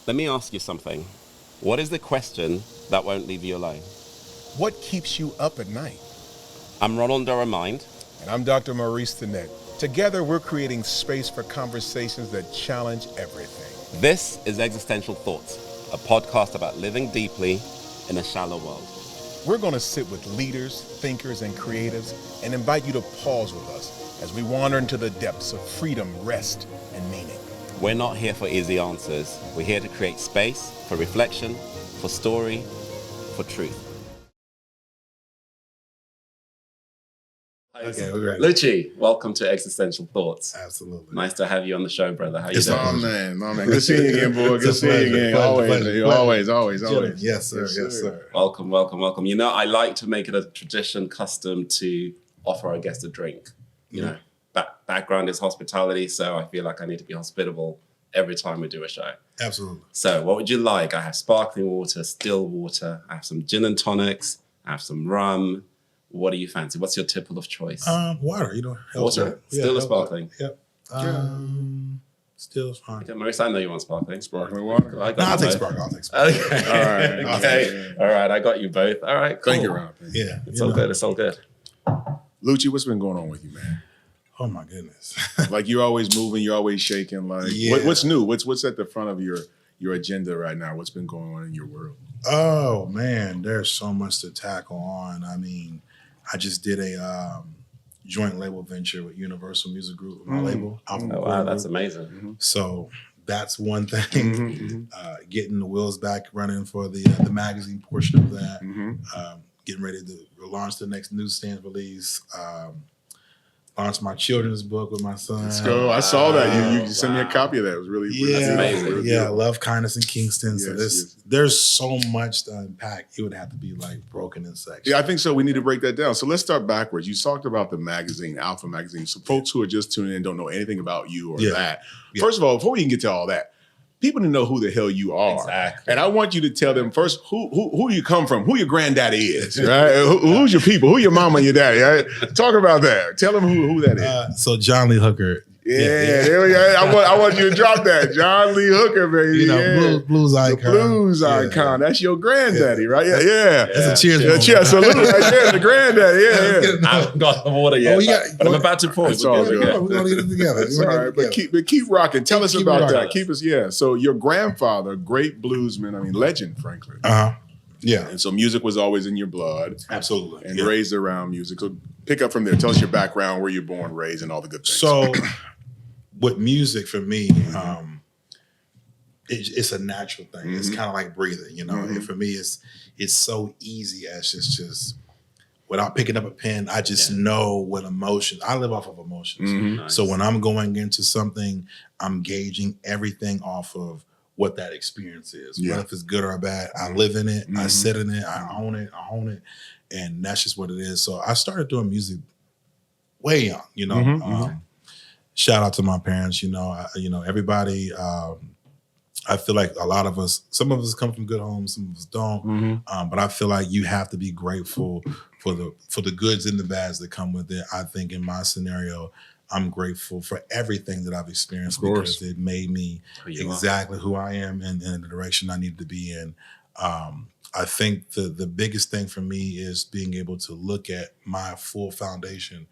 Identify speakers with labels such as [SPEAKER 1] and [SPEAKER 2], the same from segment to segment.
[SPEAKER 1] Let me ask you something. What is the question that won't leave you alone?
[SPEAKER 2] What keeps you up at night?
[SPEAKER 1] I'm Ronald Ndoro Mind.
[SPEAKER 2] And I'm Dr. Maurice Stinnett. Together, we're creating space for conversations that challenge everything.
[SPEAKER 1] This is Existential Thoughts, a podcast about living deeply in a shallow world.
[SPEAKER 2] We're going to sit with leaders, thinkers, and creatives and invite you to pause with us as we wander into the depths of freedom, rest, and meaning.
[SPEAKER 1] We're not here for easy answers. We're here to create space for reflection, for story, for truth.
[SPEAKER 3] Okay, we're ready.
[SPEAKER 1] Luci, welcome to Existential Thoughts.
[SPEAKER 3] Absolutely.
[SPEAKER 1] Nice to have you on the show, brother. How you doing?
[SPEAKER 3] My man. Good seeing you again, boy. Good seeing you again. Always. Yes, sir.
[SPEAKER 1] Welcome. You know, I like to make it a tradition, custom to offer our guests a drink. You know, background is hospitality, so I feel like I need to be hospitable every time we do a show.
[SPEAKER 3] Absolutely.
[SPEAKER 1] So what would you like? I have sparkling water, still water. I have some gin and tonics. I have some rum. What do you fancy? What's your tipple of choice?
[SPEAKER 3] Water,
[SPEAKER 1] Water? Still or sparkling?
[SPEAKER 3] Yep. Still is fine.
[SPEAKER 1] Okay, Maurice, I know you want sparkling.
[SPEAKER 3] Sparkling water?
[SPEAKER 1] I'll
[SPEAKER 3] take sparkling.
[SPEAKER 1] Okay. All right. I got you both. All right, cool.
[SPEAKER 3] Thank you, Ronald. Yeah.
[SPEAKER 1] It's all good.
[SPEAKER 3] Luci, what's been going on with you, man?
[SPEAKER 4] Oh my goodness.
[SPEAKER 3] Like you're always moving, you're always shaking. Like what's new? What's at the front of your agenda right now? What's been going on in your world?
[SPEAKER 4] Oh man, there's so much to tackle on. I mean, I just did a joint label venture with Universal Music Group with my label.
[SPEAKER 1] Oh wow, that's amazing.
[SPEAKER 4] Mm-hmm. So that's one thing. Getting the wheels back running for the magazine portion of that. Getting ready to launch the next newsstand release. Launched my children's book with my son.
[SPEAKER 3] Let's go. I saw that. You sent me a copy of that. It was really
[SPEAKER 1] amazing.
[SPEAKER 4] Yeah, Love, Kindness, and Kingston. So there's so much to unpack. It would have to be like broken in sections.
[SPEAKER 3] Yeah, I think so. We need to break that down. So let's start backwards. You talked about the magazine, Alpha Magazine. So folks who are just tuning in and don't know anything about you or that. First of all, before we can get to all that, people need to know who the hell you are.
[SPEAKER 1] Exactly.
[SPEAKER 3] And I want you to tell them first who you come from, who your granddaddy is, right? Who's your people, who your mama and your daddy, right? Talk about that. Tell them who that is.
[SPEAKER 4] So John Lee Hooker.
[SPEAKER 3] Yeah. There we go. I want you to drop that. John Lee Hooker, baby.
[SPEAKER 4] Blues icon.
[SPEAKER 3] The blues icon. That's your granddaddy, right? Yeah.
[SPEAKER 4] That's a cheers.
[SPEAKER 3] Cheers. Salute right there. The granddaddy. Yeah.
[SPEAKER 1] I haven't got the water yet, but I'm about to pour.
[SPEAKER 3] It's all good.
[SPEAKER 4] We're going to get it together.
[SPEAKER 3] It's all right, but keep rocking. Tell us about that. So your grandfather, great bluesman, legend, frankly.
[SPEAKER 4] Yeah.
[SPEAKER 3] And so music was always in your blood.
[SPEAKER 4] Absolutely.
[SPEAKER 3] And raised around music. So pick up from there. Tell us your background, where you're born, raised, and all the good things.
[SPEAKER 4] So with music, for me, it's a natural thing. It's kind of like breathing, And for me, it's so easy as just without picking up a pen, I just know what emotions. I live off of emotions.
[SPEAKER 1] Nice.
[SPEAKER 4] So when I'm going into something, I'm gauging everything off of what that experience is. Whether if it's good or bad, I live in it, I sit in it, I own it, and that's just what it is. So I started doing music way young, shout out to my parents, everybody. I feel like a lot of us, some of us come from good homes, some of us don't. But I feel like you have to be grateful for the goods and the bads that come with it. I think in my scenario, I'm grateful for everything that I've experienced because it made me exactly who I am and the direction I need to be in. I think the biggest thing for me is being able to look at my full foundation,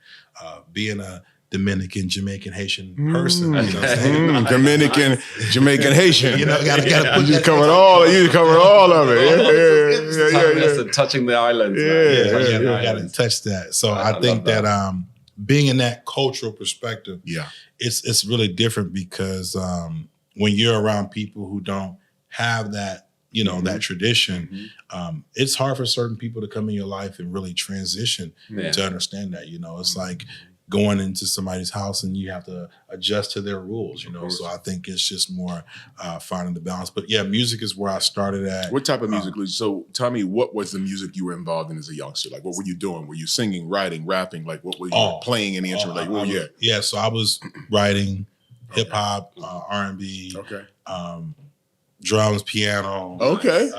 [SPEAKER 4] being a Dominican, Jamaican, Haitian person.
[SPEAKER 3] Dominican, Jamaican, Haitian.
[SPEAKER 4] You gotta
[SPEAKER 3] you covered all of it.
[SPEAKER 1] Listen, touching the islands.
[SPEAKER 4] I gotta touch that. So I think that being in that cultural perspective, it's really different because when you're around people who don't have that, that tradition, it's hard for certain people to come in your life and really transition to understand that. It's like going into somebody's house and you have to adjust to their rules, So I think it's just more finding the balance. But yeah, music is where I started at.
[SPEAKER 3] What type of music? So tell me, what was the music you were involved in as a youngster? Like, what were you doing? Were you singing, writing, rapping? Like, what were you playing in the instrument?
[SPEAKER 4] Yeah, so I was writing hip hop, R&B, drums, piano.
[SPEAKER 3] Okay.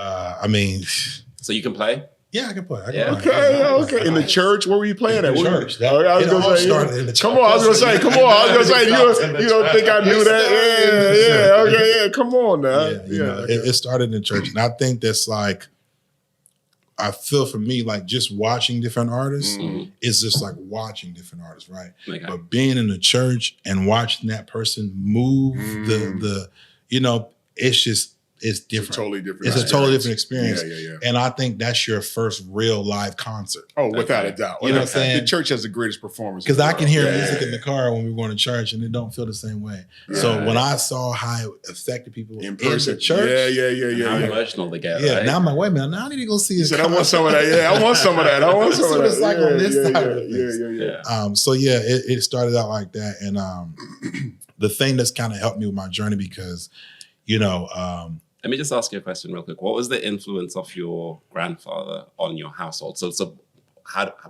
[SPEAKER 1] So you can play?
[SPEAKER 4] Yeah, I can play.
[SPEAKER 3] Okay. In the church, where were you playing at?
[SPEAKER 4] In the church.
[SPEAKER 3] I was gonna say, come on. I was gonna say, you don't think I knew that? Yeah. Okay, yeah. Come on now.
[SPEAKER 4] Yeah, it started in church, and I think that's like, I feel for me, like just watching different artists is just like watching different artists, right?
[SPEAKER 1] Okay.
[SPEAKER 4] But being in the church and watching that person move the it's different.
[SPEAKER 3] It's a totally different.
[SPEAKER 4] It's a totally different experience.
[SPEAKER 3] Yeah.
[SPEAKER 4] And I think that's your first real live concert.
[SPEAKER 3] Oh, without a doubt.
[SPEAKER 4] You know what I'm saying?
[SPEAKER 3] The church has the greatest performance.
[SPEAKER 4] Because I can hear music in the car when we're going to church, and it don't feel the same way.
[SPEAKER 3] Right.
[SPEAKER 4] So when I saw how it affected people
[SPEAKER 3] in person,
[SPEAKER 4] the church,
[SPEAKER 1] How emotional they get.
[SPEAKER 4] Yeah.
[SPEAKER 1] Right?
[SPEAKER 4] Now I'm like, wait a minute. Now I need to go see his.
[SPEAKER 3] I want some of that. Yeah, I want some of that.
[SPEAKER 4] That's what it's like on this side of things.
[SPEAKER 3] Yeah.
[SPEAKER 4] So yeah, it started out like that, and the thing that's kind of helped me with my journey because,
[SPEAKER 1] Let me just ask you a question real quick. What was the influence of your grandfather on your household? So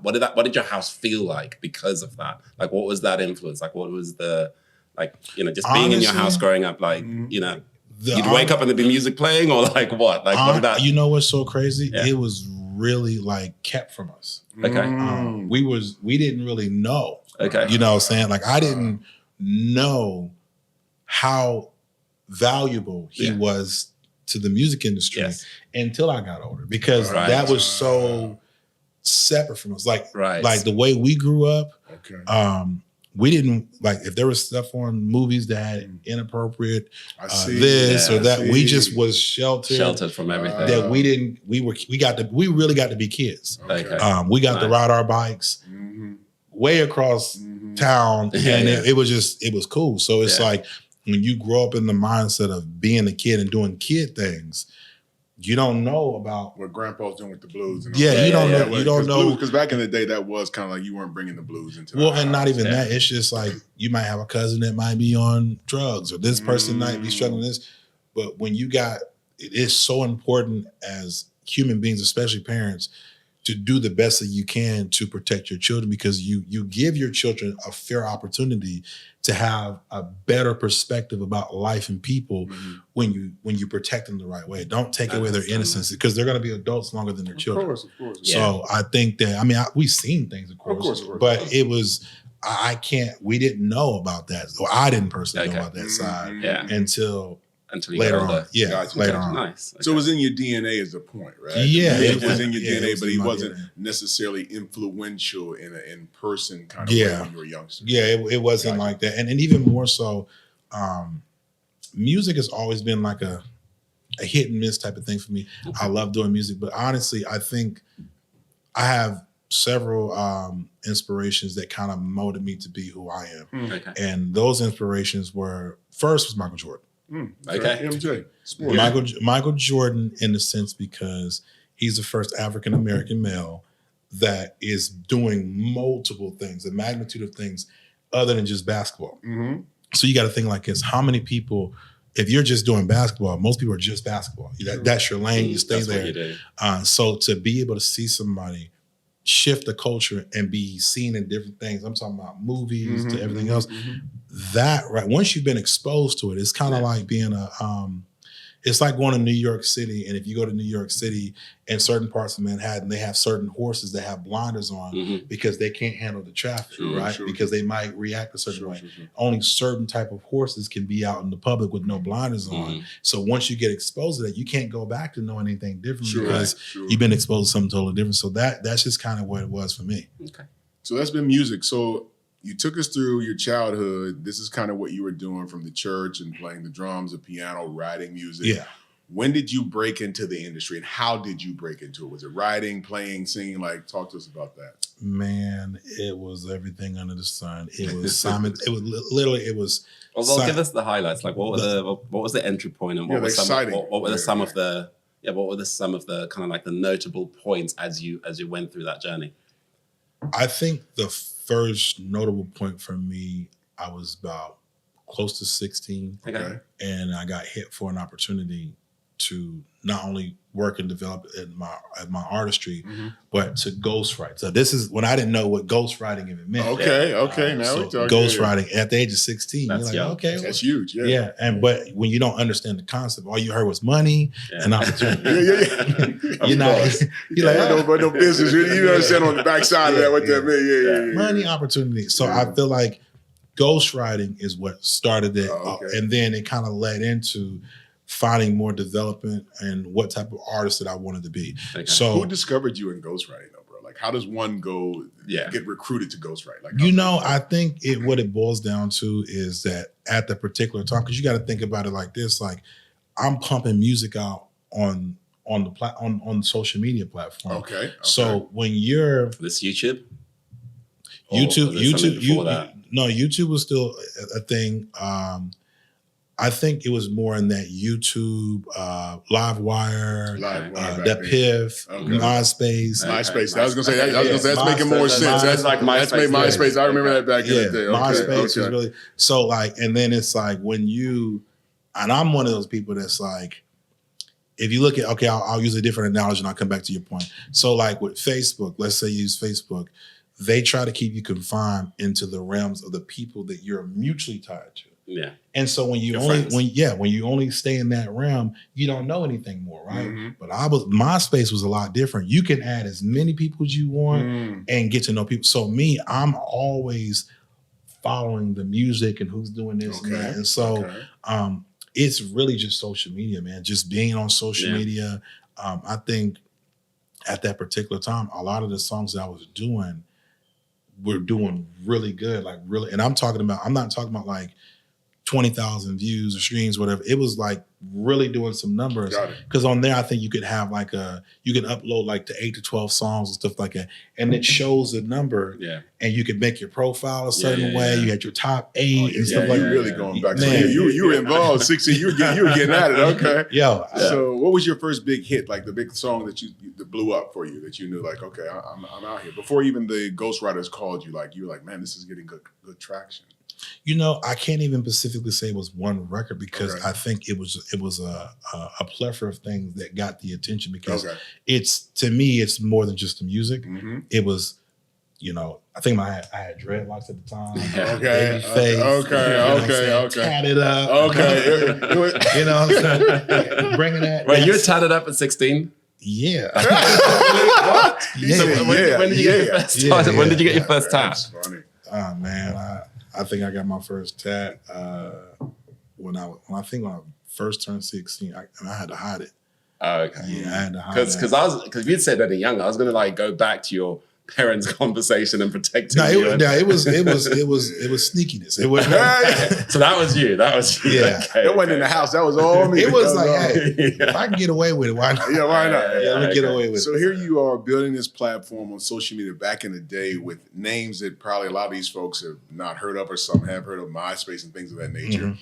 [SPEAKER 1] what did your house feel like because of that? Like, what was that influence? Like, what was the, just being in your house growing up, you'd wake up and there'd be music playing, or like what? Like, what did that?
[SPEAKER 4] You know what's so crazy?
[SPEAKER 1] Yeah.
[SPEAKER 4] It was really like kept from us.
[SPEAKER 1] Okay.
[SPEAKER 4] We didn't really know.
[SPEAKER 1] Okay.
[SPEAKER 4] You know what I'm saying? Like, I didn't know how valuable he was to the music industry until I got older, because that was so separate from us. Like the way we grew up, we didn't, like, if there was stuff on movies that had inappropriate we just was sheltered
[SPEAKER 1] from everything.
[SPEAKER 4] That we really got to be kids.
[SPEAKER 1] Okay.
[SPEAKER 4] We got to ride our bikes way across town, and it was cool. So it's like, when you grow up in the mindset of being a kid and doing kid things, you don't know about
[SPEAKER 3] what grandpa's doing with the blues. And
[SPEAKER 4] you don't know.
[SPEAKER 3] Because back in the day, that was kind of like you weren't bringing the blues into
[SPEAKER 4] the house. And not even that. It's just like you might have a cousin that might be on drugs, or this person might be struggling with this. But when it is so important as human beings, especially parents, to do the best that you can to protect your children, because you give your children a fair opportunity to have a better perspective about life and people when you protect them the right way. Don't take away their innocence, because they're going to be adults longer than their children.
[SPEAKER 3] Of course.
[SPEAKER 4] So I think that, we've seen things, of course. But it was, we didn't know about that. Or I didn't personally know about that side until later on. Later on.
[SPEAKER 1] Nice.
[SPEAKER 3] So it was in your DNA as a point, right?
[SPEAKER 4] Yeah.
[SPEAKER 3] It was in your DNA, but he wasn't necessarily influential in person kind of way when you were a youngster.
[SPEAKER 4] Yeah, it wasn't like that. And even more so, music has always been like a hit and miss type of thing for me. I love doing music, but honestly, I think I have several inspirations that kind of molded me to be who I am.
[SPEAKER 1] Okay.
[SPEAKER 4] And those inspirations first was Michael Jordan.
[SPEAKER 1] Okay.
[SPEAKER 3] MJ.
[SPEAKER 4] Michael Jordan, in a sense, because he's the first African American male that is doing multiple things, the magnitude of things other than just basketball. So you got to think like this: how many people, if you're just doing basketball, most people are just basketball. That's your lane. You stay there.
[SPEAKER 1] What you do.
[SPEAKER 4] So to be able to see somebody shift the culture and be seen in different things, I'm talking about movies to everything else. That once you've been exposed to it, it's kind of like being it's like going to New York City. And if you go to New York City, in certain parts of Manhattan, they have certain horses that have blinders on because they can't handle the traffic, because they might react a certain way. Only certain type of horses can be out in the public with no blinders on. So once you get exposed to that, you can't go back to know anything different because you've been exposed to something totally different. So that's just kind of what it was for me.
[SPEAKER 1] Okay.
[SPEAKER 3] So that's been music. So you took us through your childhood. This is kind of what you were doing from the church and playing the drums, the piano, writing music.
[SPEAKER 4] Yeah.
[SPEAKER 3] When did you break into the industry, and how did you break into it? Was it writing, playing, singing? Like, talk to us about that.
[SPEAKER 4] Man, it was everything under the sun. It was Simon. It was literally. It was.
[SPEAKER 1] Well, give us the highlights. Like, what was the entry point, and what were some of the kind of like the notable points as you went through that journey?
[SPEAKER 4] I think the first notable point for me, I was about close to 16,
[SPEAKER 3] Okay.
[SPEAKER 4] and I got hit for an opportunity to not only work and develop in my artistry, but to ghostwrite. So this is when I didn't know what ghostwriting even meant.
[SPEAKER 3] Okay. Now we're talking.
[SPEAKER 4] Ghostwriting at the age of 16.
[SPEAKER 1] That's
[SPEAKER 4] you're like,
[SPEAKER 1] young.
[SPEAKER 4] okay,
[SPEAKER 3] That's huge.
[SPEAKER 4] yeah. And but when you don't understand the concept, all you heard was money and opportunity. You're like,
[SPEAKER 3] no business. You understand on the backside of that what that means.
[SPEAKER 4] Money, opportunity. So I feel like ghostwriting is what started it, and then it kind of led into finding more development and what type of artist that I wanted to be.
[SPEAKER 1] Okay.
[SPEAKER 4] So
[SPEAKER 3] who discovered you in ghostwriting though, bro? Like how does one go get recruited to ghostwrite? Like
[SPEAKER 4] I think what it boils down to is that at the particular time, because you got to think about it like this, like I'm pumping music out on the social media platform. Okay. So when you're
[SPEAKER 1] this YouTube
[SPEAKER 4] YouTube was still a thing. I think it was more in that YouTube, Livewire, that Piff, MySpace.
[SPEAKER 3] MySpace. I was gonna say that's making more sense. That's like MySpace. I remember that back in the day.
[SPEAKER 4] MySpace was really so like, and then it's like when you, and I'm one of those people that's like, if you look at, I'll use a different analogy and I'll come back to your point. So like with Facebook, let's say you use Facebook, they try to keep you confined into the realms of the people that you're mutually tied to.
[SPEAKER 1] Yeah.
[SPEAKER 4] And so when you only stay in that realm, you don't know anything more, right? But MySpace was a lot different. You can add as many people as you want and get to know people. So I'm always following the music and who's doing this and that. And so it's really just social media, man. Just being on social media. I think at that particular time, a lot of the songs that I was doing were doing really good, like really. And I'm not talking about like 20,000 views or streams, whatever. It was like really doing some numbers. Because on there, I think you could have you can upload like to 8 to 12 songs and stuff like that. And it shows the number. Yeah. And you could make your profile a certain way. You had your top 8 and stuff like that.
[SPEAKER 3] Really going back. Man. So you were involved, 16. You were getting at it. Okay. So what was your first big hit, like the big song that blew up for you, that you knew like, okay, I'm out here. Before even the ghostwriters called you, like you were like, man, this is getting good traction.
[SPEAKER 4] I can't even specifically say it was one record because I think it was a plethora of things that got the attention because to me, it's more than just the music. It was, I think I had dreadlocks at the time. Baby face. Tatted up. Bringing that.
[SPEAKER 1] Wait, you were tatted up at 16?
[SPEAKER 4] Yeah.
[SPEAKER 1] When did you get your first tat? When did you get your first tat?
[SPEAKER 3] That's funny.
[SPEAKER 4] Oh man, I think I got my first tat when I first turned 16. I had to hide it.
[SPEAKER 1] Oh, okay.
[SPEAKER 4] Yeah, I had to hide it.
[SPEAKER 1] Because you'd said that young, I was gonna like go back to your parents' conversation and protecting you.
[SPEAKER 4] It was sneakiness. It was
[SPEAKER 1] so that was you.
[SPEAKER 4] Yeah.
[SPEAKER 3] Okay, it wasn't in the house. That was all me.
[SPEAKER 4] It was like, hey, if I can get away with it, why not?
[SPEAKER 3] Yeah, why not?
[SPEAKER 4] Let me get away with it.
[SPEAKER 3] So here you are building this platform on social media back in the day with names that probably a lot of these folks have not heard of, or some have heard of, MySpace and things of that nature.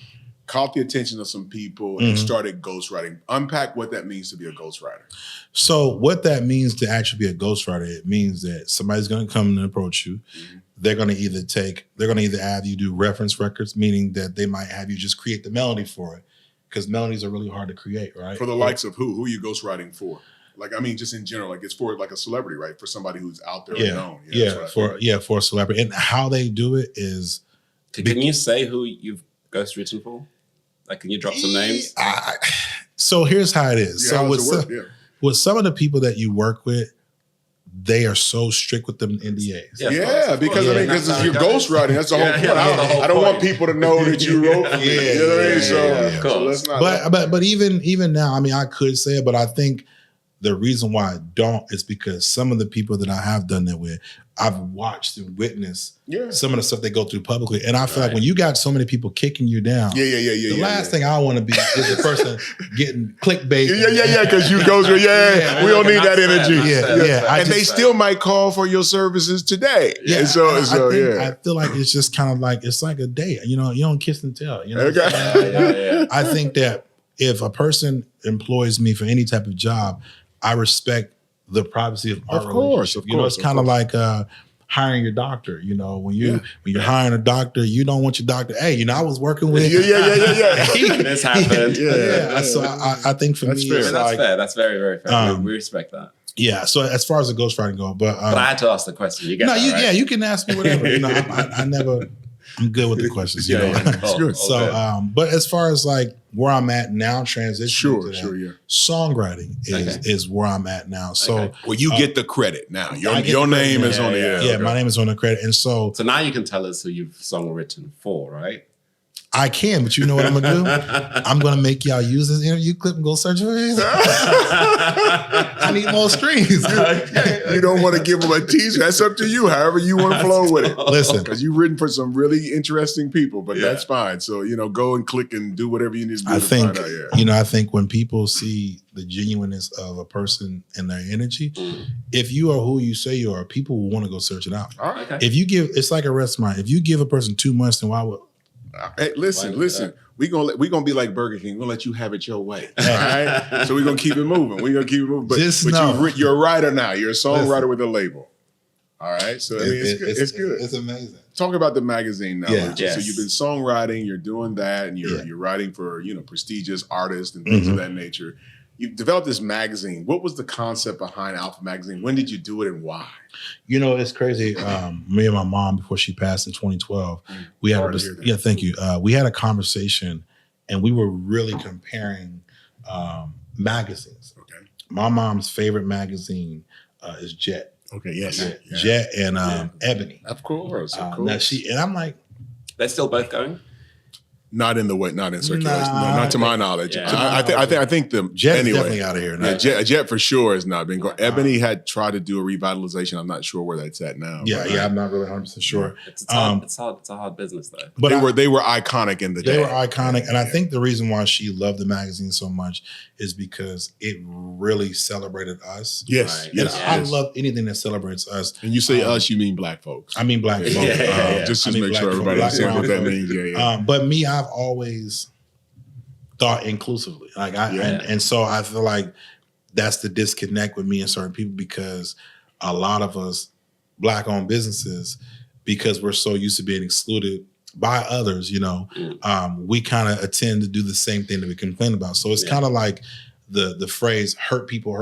[SPEAKER 3] Caught the attention of some people and started ghostwriting. Unpack what that means to be a ghostwriter.
[SPEAKER 4] So what that means to actually be a ghostwriter, it means that somebody's going to come and approach you. They're going to either have you do reference records, meaning that they might have you just create the melody for it, because melodies are really hard to create, right?
[SPEAKER 3] For the likes of who? Who are you ghostwriting for? Like, I mean, just in general, like it's for like a celebrity, right? For somebody who's out there and known. For a celebrity. And how they do it is...
[SPEAKER 1] Can you say who you've ghostwritten for? Like, can you drop some names?
[SPEAKER 4] So here's how it is. So with some of the people that you work with, they are so strict with them NDAs.
[SPEAKER 3] Because it's your ghostwriting. That's the whole point. I don't want people to know that you wrote for me. You know what I mean? So let's not.
[SPEAKER 4] But even now, I mean, I could say it, but I think the reason why I don't is because some of the people that I have done that with, I've watched and witnessed some of the stuff they go through publicly. And I feel like when you got so many people kicking you down, the last thing I want to be is the person getting clickbait.
[SPEAKER 3] Because you go through, we don't need that energy. And they still might call for your services today.
[SPEAKER 4] I feel like it's just kind of like, it's like a date. You don't kiss and tell. I think that if a person employs me for any type of job, I respect the privacy of our relationship. It's kind of like hiring your doctor. You know, when you're hiring a doctor, you don't want your doctor. Hey, you know, I was working with
[SPEAKER 1] This happened.
[SPEAKER 4] So I think for me,
[SPEAKER 1] fair. That's fair. That's very, very fair. We respect that.
[SPEAKER 4] Yeah. So as far as the ghostwriting go, but
[SPEAKER 1] I had to ask the question. You get that, right?
[SPEAKER 4] Yeah, you can ask me whatever. You know, I'm good with the questions. You know,
[SPEAKER 1] Cool.
[SPEAKER 4] So, but as far as like where I'm at now, transitioning to songwriting is where I'm at now. So,
[SPEAKER 3] well, you get the credit now. Your name is on the air.
[SPEAKER 4] Yeah, my name is on the credit, and so
[SPEAKER 1] now you can tell us who you've songwritten for, right?
[SPEAKER 4] I can, but you know what I'm gonna do? I'm gonna make y'all use this interview clip and go search for it. I need more streams.
[SPEAKER 3] You don't want to give them a teaser. That's up to you. However you want to flow with it.
[SPEAKER 4] Listen,
[SPEAKER 3] because you've written for some really interesting people, but that's fine. So go and click and do whatever you need to do. I
[SPEAKER 4] think when people see the genuineness of a person and their energy, if you are who you say you are, people will want to go search it out.
[SPEAKER 1] All right. Okay.
[SPEAKER 4] If you it's like a restaurant. If you give a person too much, then why would?
[SPEAKER 3] Hey, listen. We gonna be like Burger King. We're gonna let you have it your way. All right. So we're gonna keep it moving. But you're a writer now. You're a songwriter with a label. All right. So it's good.
[SPEAKER 4] It's amazing.
[SPEAKER 3] Talk about the magazine now.
[SPEAKER 4] Yeah.
[SPEAKER 3] Yes. So you've been songwriting. You're doing that, and you're writing for prestigious artists and things of that nature. You've developed this magazine. What was the concept behind Alpha Magazine? When did you do it, and why?
[SPEAKER 4] You know, it's crazy. Me and my mom, before she passed in 2012, we had thank you. We had a conversation, and we were really comparing magazines. Okay. My mom's favorite magazine is Jet.
[SPEAKER 3] Okay. Yes.
[SPEAKER 4] Jet and Ebony.
[SPEAKER 3] Of course.
[SPEAKER 4] Now I'm like,
[SPEAKER 1] they're still both going.
[SPEAKER 3] Not in circulation. Not to my knowledge. Yeah. I think the
[SPEAKER 4] Jet's definitely out of here now.
[SPEAKER 3] Jet for sure has not been going. Ebony had tried to do a revitalization. I'm not sure where that's at now.
[SPEAKER 4] Yeah, I'm not really 100% sure.
[SPEAKER 1] It's a hard business though.
[SPEAKER 3] But they were iconic in the day.
[SPEAKER 4] They were iconic, and I think the reason why she loved the magazine so much is because it really celebrated us.
[SPEAKER 3] Yes,
[SPEAKER 1] right.
[SPEAKER 3] yes.
[SPEAKER 4] I love anything that celebrates us.
[SPEAKER 3] And you say us, you mean Black folks.
[SPEAKER 4] I mean Black folks.
[SPEAKER 3] Just to make sure everybody understands what that means.
[SPEAKER 4] But me, I've always thought inclusively. And so I feel like that's the disconnect with me and certain people, because a lot of us Black-owned businesses, because we're so used to being excluded by others, we kind of attend to do the same thing that we complain about. So it's kind of like the phrase "hurt people,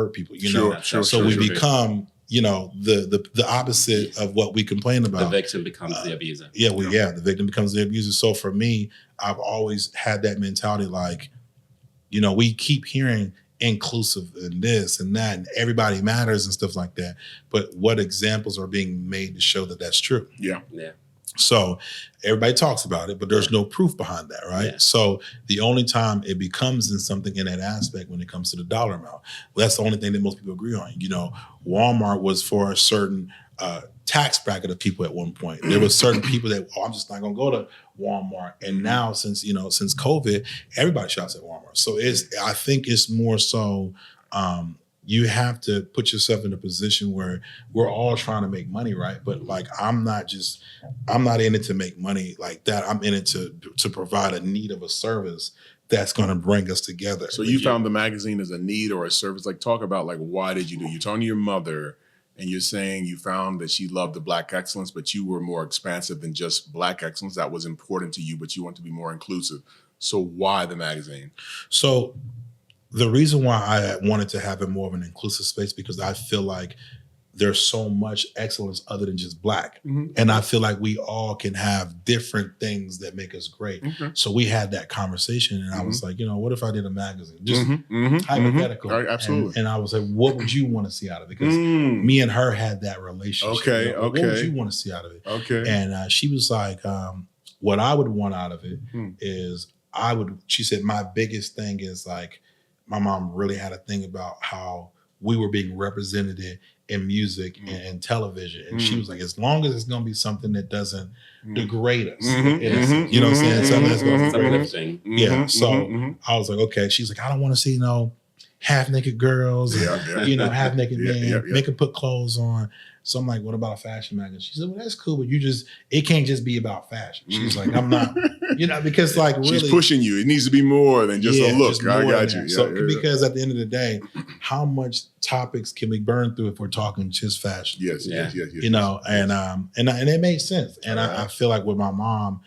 [SPEAKER 4] So we become the opposite of what we complain about.
[SPEAKER 1] The victim becomes the abuser.
[SPEAKER 4] The victim becomes the abuser. So for me, I've always had that mentality, like, we keep hearing inclusive and this and that, and everybody matters and stuff like that. But what examples are being made to show that that's true?
[SPEAKER 3] Yeah.
[SPEAKER 4] So everybody talks about it, but there's no proof behind that, right? Yeah. So the only time it becomes in something in that aspect when it comes to the dollar amount. Well, that's the only thing that most people agree on. Walmart was for a certain tax bracket of people at one point. There was certain people that, I'm just not gonna go to Walmart. And now since COVID, everybody shops at Walmart. So I think it's more so you have to put yourself in a position where we're all trying to make money, right? But like, I'm not in it to make money like that. I'm in it to provide a need of a service that's going to bring us together.
[SPEAKER 3] So you found the magazine as a need or a service? Like, talk about why did you do? You're talking to your mother and you're saying you found that she loved the Black excellence, but you were more expansive than just Black excellence. That was important to you, but you want to be more inclusive. So why the magazine?
[SPEAKER 4] So the reason why I wanted to have it more of an inclusive space, because I feel like there's so much excellence other than just Black. Mm-hmm. And I feel like we all can have different things that make us great. Mm-hmm. So we had that conversation, and I was like, what if I did a magazine? Just hypothetical.
[SPEAKER 3] Right, absolutely.
[SPEAKER 4] And I was like, what would you want to see out of it? Because me and her had that relationship.
[SPEAKER 3] Okay.
[SPEAKER 4] What would you want to see out of it?
[SPEAKER 3] Okay.
[SPEAKER 4] And she was like, what I would want out of it is she said, my biggest thing is like, my mom really had a thing about how we were being represented in music and television. And she was like, as long as it's going to be something that doesn't degrade us. You know what I'm saying? Something that's going to degrade us. Yeah. So I was like, okay. She's like, I don't want to see no half-naked girls, half-naked men, make them put clothes on. So I'm like, what about a fashion magazine? She said, well, that's cool, but it can't just be about fashion. She's like, I'm not, because like really.
[SPEAKER 3] She's pushing you. It needs to be more than just a look. I got you.
[SPEAKER 4] So because at the end of the day, how much topics can we burn through if we're talking just fashion?
[SPEAKER 3] Yes.
[SPEAKER 4] You know, and it made sense. And I feel like with my mom,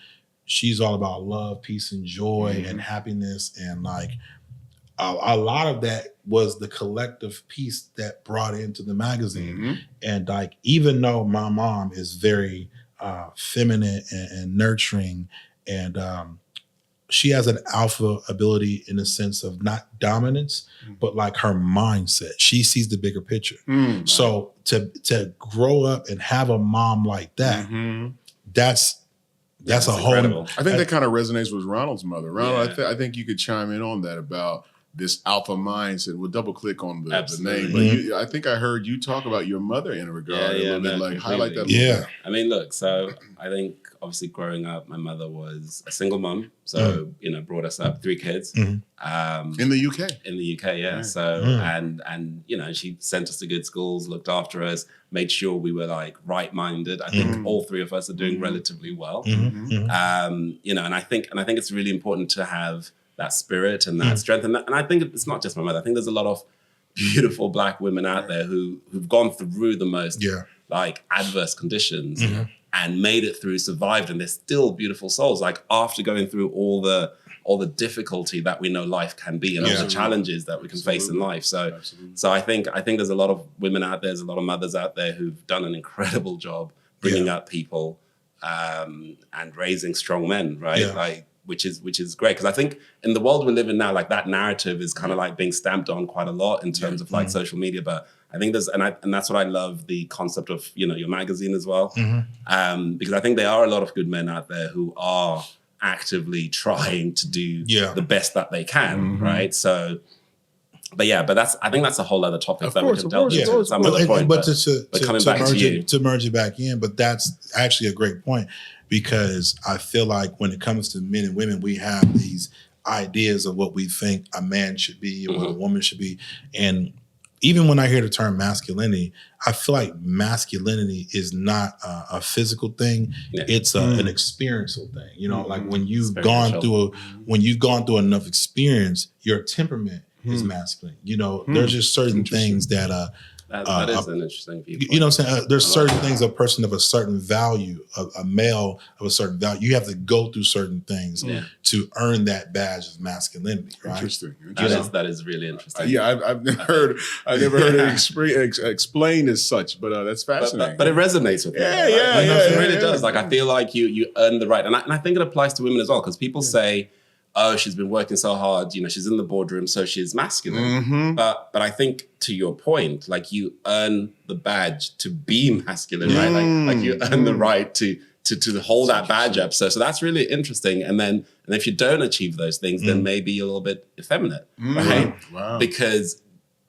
[SPEAKER 4] she's all about love, peace, and joy and happiness. And like a lot of that was the collective piece that brought into the magazine. And like, even though my mom is very feminine and nurturing, and she has an alpha ability in the sense of not dominance, but like her mindset. She sees the bigger picture. So to grow up and have a mom like that, that's a whole.
[SPEAKER 3] I think that kind of resonates with Ronald's mother. Ronald, I think you could chime in on that about this alpha mindset. We'll double click on the name, but I think I heard you talk about your mother in a regard, a little bit, like highlight that.
[SPEAKER 1] I mean, look, so I think obviously growing up, my mother was a single mom, so you know, brought us up, 3 kids.
[SPEAKER 3] In the UK.
[SPEAKER 1] In the UK, yeah. So and you know, she sent us to good schools, looked after us, made sure we were like right-minded. I think all 3 of us are doing relatively well. You know, and I think it's really important to have that spirit and that strength. And I think it's not just my mother. I think there's a lot of beautiful Black women out there who've gone through the most like adverse conditions and made it through, survived, and they're still beautiful souls. Like after going through all the difficulty that we know life can be and all the challenges that we can face in life. So I think there's a lot of women out there, there's a lot of mothers out there who've done an incredible job bringing up people and raising strong men, right? Like, which is great, because I think in the world we live in now, like that narrative is kind of like being stamped on quite a lot in terms of like social media. But I think there's, and that's what I love, the concept of, you know, your magazine as well, because I think there are a lot of good men out there who are actively trying to do the best that they can, right? So, but I think that's a whole other topic that we can delve into at some other point.
[SPEAKER 4] But to merge it back in, but that's actually a great point. Because I feel like when it comes to men and women, we have these ideas of what we think a man should be or what a woman should be. And even when I hear the term masculinity, I feel like masculinity is not a physical thing. It's an experiential thing. You know, like when you've gone through enough experience, your temperament is masculine. You know, there's just certain things that
[SPEAKER 1] that is an interesting viewpoint.
[SPEAKER 4] You know what I'm saying? There's certain things, a person of a certain value, a male of a certain value, you have to go through certain things to earn that badge of masculinity, right?
[SPEAKER 3] Interesting.
[SPEAKER 1] That is really interesting.
[SPEAKER 3] I've never heard it explained as such, but that's fascinating.
[SPEAKER 1] But it resonates with me. It really does. Like, I feel like you earn the right. And I think it applies to women as well, because people say, oh, she's been working so hard, you know, she's in the boardroom, so she's masculine. But I think, to your point, like, you earn the badge to be masculine, right? Like you earn the right to hold that badge up. So that's really interesting. And if you don't achieve those things, then maybe you're a little bit effeminate, right? Wow. Because,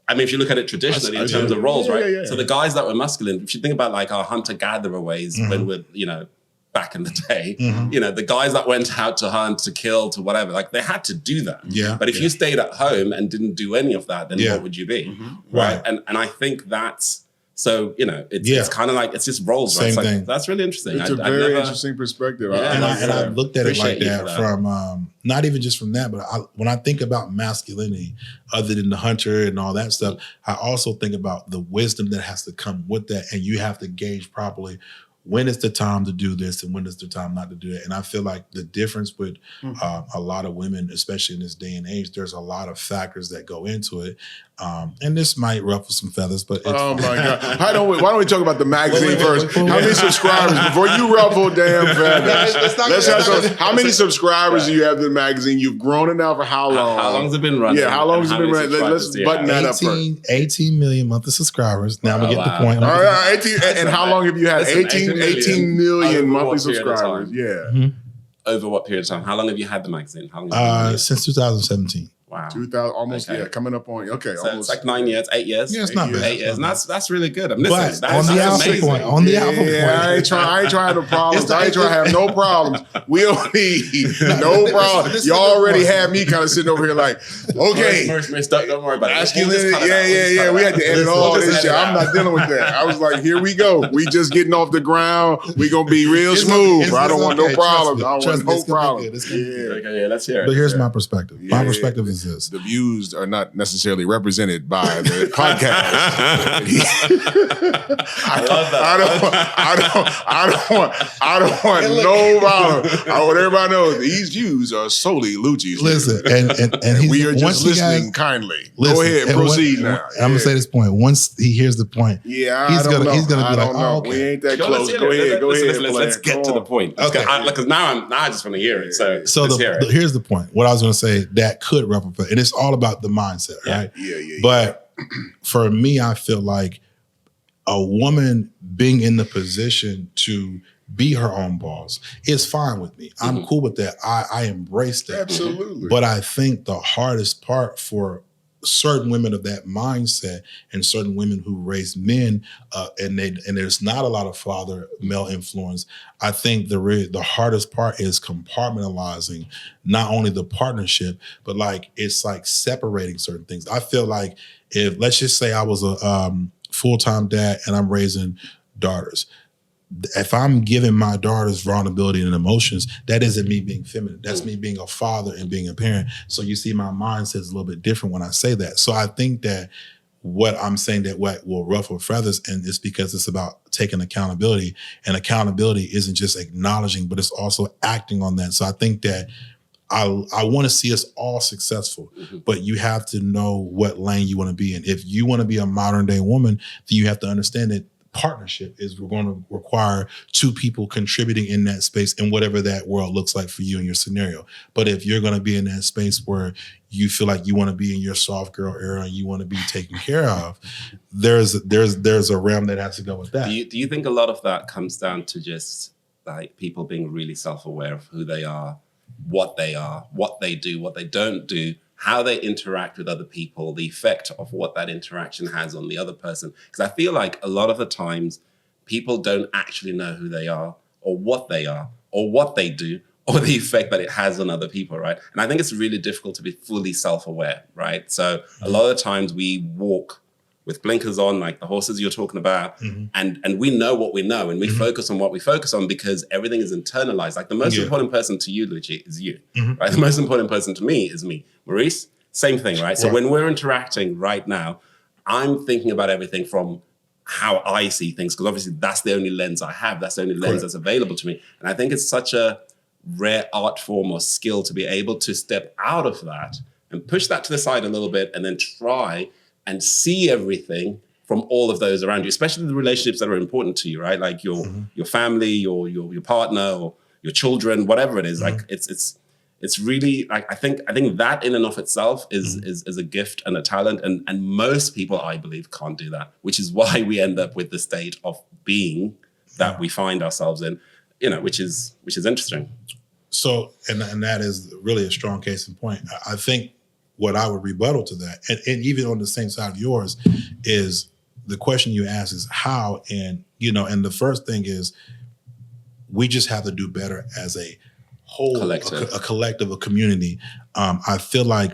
[SPEAKER 1] I mean, if you look at it traditionally in terms of roles, right? So the guys that were masculine, if you think about like our hunter-gatherer ways when we're, you know, back in the day, you know, the guys that went out to hunt, to kill, to whatever, like they had to do that. But if you stayed at home and didn't do any of that, then what would you be? Right. And I think that's, so, you know, it's kind of like, it's just roles, right?
[SPEAKER 4] Same thing.
[SPEAKER 1] Like, that's really interesting.
[SPEAKER 3] It's a very interesting perspective.
[SPEAKER 4] I've looked at it like that from, not even just from that, but when I think about masculinity, other than the hunter and all that stuff, I also think about the wisdom that has to come with that. And you have to gauge properly, when is the time to do this and when is the time not to do it? And I feel like the difference with a lot of women, especially in this day and age, there's a lot of factors that go into it. And this might ruffle some feathers, but
[SPEAKER 3] oh my God. Why don't we talk about the magazine first? How many subscribers, before you ruffle damn feathers? How many subscribers do you have to the magazine? You've grown it now for how long?
[SPEAKER 1] How long has it been running?
[SPEAKER 3] Yeah, how long has it been running? Let's button that up first.
[SPEAKER 4] 18 million monthly subscribers. Now we get the point.
[SPEAKER 3] All right, 18, and how long have you had? 18 million monthly subscribers. Yeah.
[SPEAKER 1] Over what period of time? How long have you had the magazine? How long
[SPEAKER 4] since 2017.
[SPEAKER 1] Wow.
[SPEAKER 3] 2000, almost, coming up on, so
[SPEAKER 1] almost. It's like 9 years, 8 years.
[SPEAKER 4] Yeah, it's not bad.
[SPEAKER 1] 8 years. And that's really good. I mean,
[SPEAKER 4] but on the alpha point,
[SPEAKER 3] I ain't trying to have no problems. I ain't trying to have no problems. We don't need no problems. You already had me kind of sitting over here like, okay.
[SPEAKER 1] Don't worry about it.
[SPEAKER 3] Yeah. We had to edit all this shit. I'm not dealing with that. I was like, here we go. We just getting off the ground. We going to be real smooth. I don't want no problems. I don't want no problems.
[SPEAKER 1] Okay, let's hear it.
[SPEAKER 4] But here's my perspective. My perspective is is this?
[SPEAKER 3] The views are not necessarily represented by the podcast.
[SPEAKER 1] I love that.
[SPEAKER 3] I don't want no violence. I want everybody to know these views are solely Luci's.
[SPEAKER 4] Listen, and
[SPEAKER 3] we are just listening
[SPEAKER 4] guys,
[SPEAKER 3] kindly.
[SPEAKER 4] Listen,
[SPEAKER 3] Go ahead and proceed now.
[SPEAKER 4] I'm gonna say this point. Once he hears the point, he's gonna be like, oh, okay.
[SPEAKER 3] We ain't that close. Go ahead.
[SPEAKER 1] Let's get to the point.
[SPEAKER 4] Okay.
[SPEAKER 1] Because now I just want to hear it. So
[SPEAKER 4] here's the point. What I was gonna say that could replicate, and it's all about the mindset, right?
[SPEAKER 3] Yeah.
[SPEAKER 4] But for me, I feel like a woman being in the position to be her own boss is fine with me. I'm cool with that. I embrace that.
[SPEAKER 3] Absolutely.
[SPEAKER 4] But I think the hardest part for certain women of that mindset and certain women who raise men, and there's not a lot of father male influence. I think the hardest part is compartmentalizing not only the partnership, but like it's like separating certain things. I feel like if let's just say I was a full-time dad and I'm raising daughters. If I'm giving my daughters vulnerability and emotions, that isn't me being feminine. That's me being a father and being a parent. So you see my mindset is a little bit different when I say that. So I think that what I'm saying that what will ruffle feathers, and it's because it's about taking accountability. And accountability isn't just acknowledging, but it's also acting on that. So I think that I want to see us all successful, but you have to know what lane you want to be in. If you want to be a modern day woman, then you have to understand that partnership is going to require two people contributing in that space in whatever that world looks like for you in your scenario. But if you're going to be in that space where you feel like you want to be in your soft girl era and you want to be taken care of, there's a realm that has to go with that.
[SPEAKER 1] Do you think a lot of that comes down to just like people being really self-aware of who they are, what they do, what they don't do, how they interact with other people, the effect of what that interaction has on the other person? Because I feel like a lot of the times people don't actually know who they are or what they do or the effect that it has on other people, right? And I think it's really difficult to be fully self-aware, right? So a lot of the times we walk with blinkers on, like the horses you're talking about, and we know what we know, and we focus on what we focus on because everything is internalized. Like the most important person to you, Luci, is you, right? The most important person to me is me. Maurice, same thing, right? So when we're interacting right now, I'm thinking about everything from how I see things, because obviously that's the only lens I have. That's the only lens that's available to me. And I think it's such a rare art form or skill to be able to step out of that and push that to the side a little bit and then try and see everything from all of those around you, especially the relationships that are important to you, right? Like your family, your partner, or your children, whatever it is. Like it's really like I think that in and of itself is a gift and a talent, and most people, I believe, can't do that, which is why we end up with the state of being that we find ourselves in, which is interesting.
[SPEAKER 4] So, and that is really a strong case in point. I think what I would rebuttal to that, and even on the same side of yours, is the question you ask is how, and the first thing is we just have to do better as a whole, a collective, a community. I feel like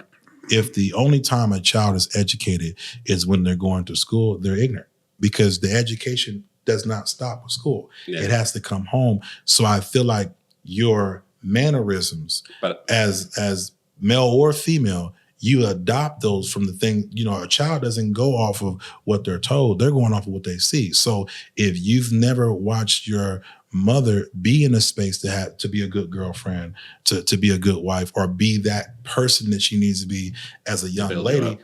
[SPEAKER 4] if the only time a child is educated is when they're going to school, they're ignorant, because the education does not stop with school. Yeah. It has to come home. So I feel like your mannerisms, as male or female, you adopt those from the thing, a child doesn't go off of what they're told. They're going off of what they see. So if you've never watched your mother be in a space to be a good girlfriend, to be a good wife, or be that person that she needs to be as a young lady,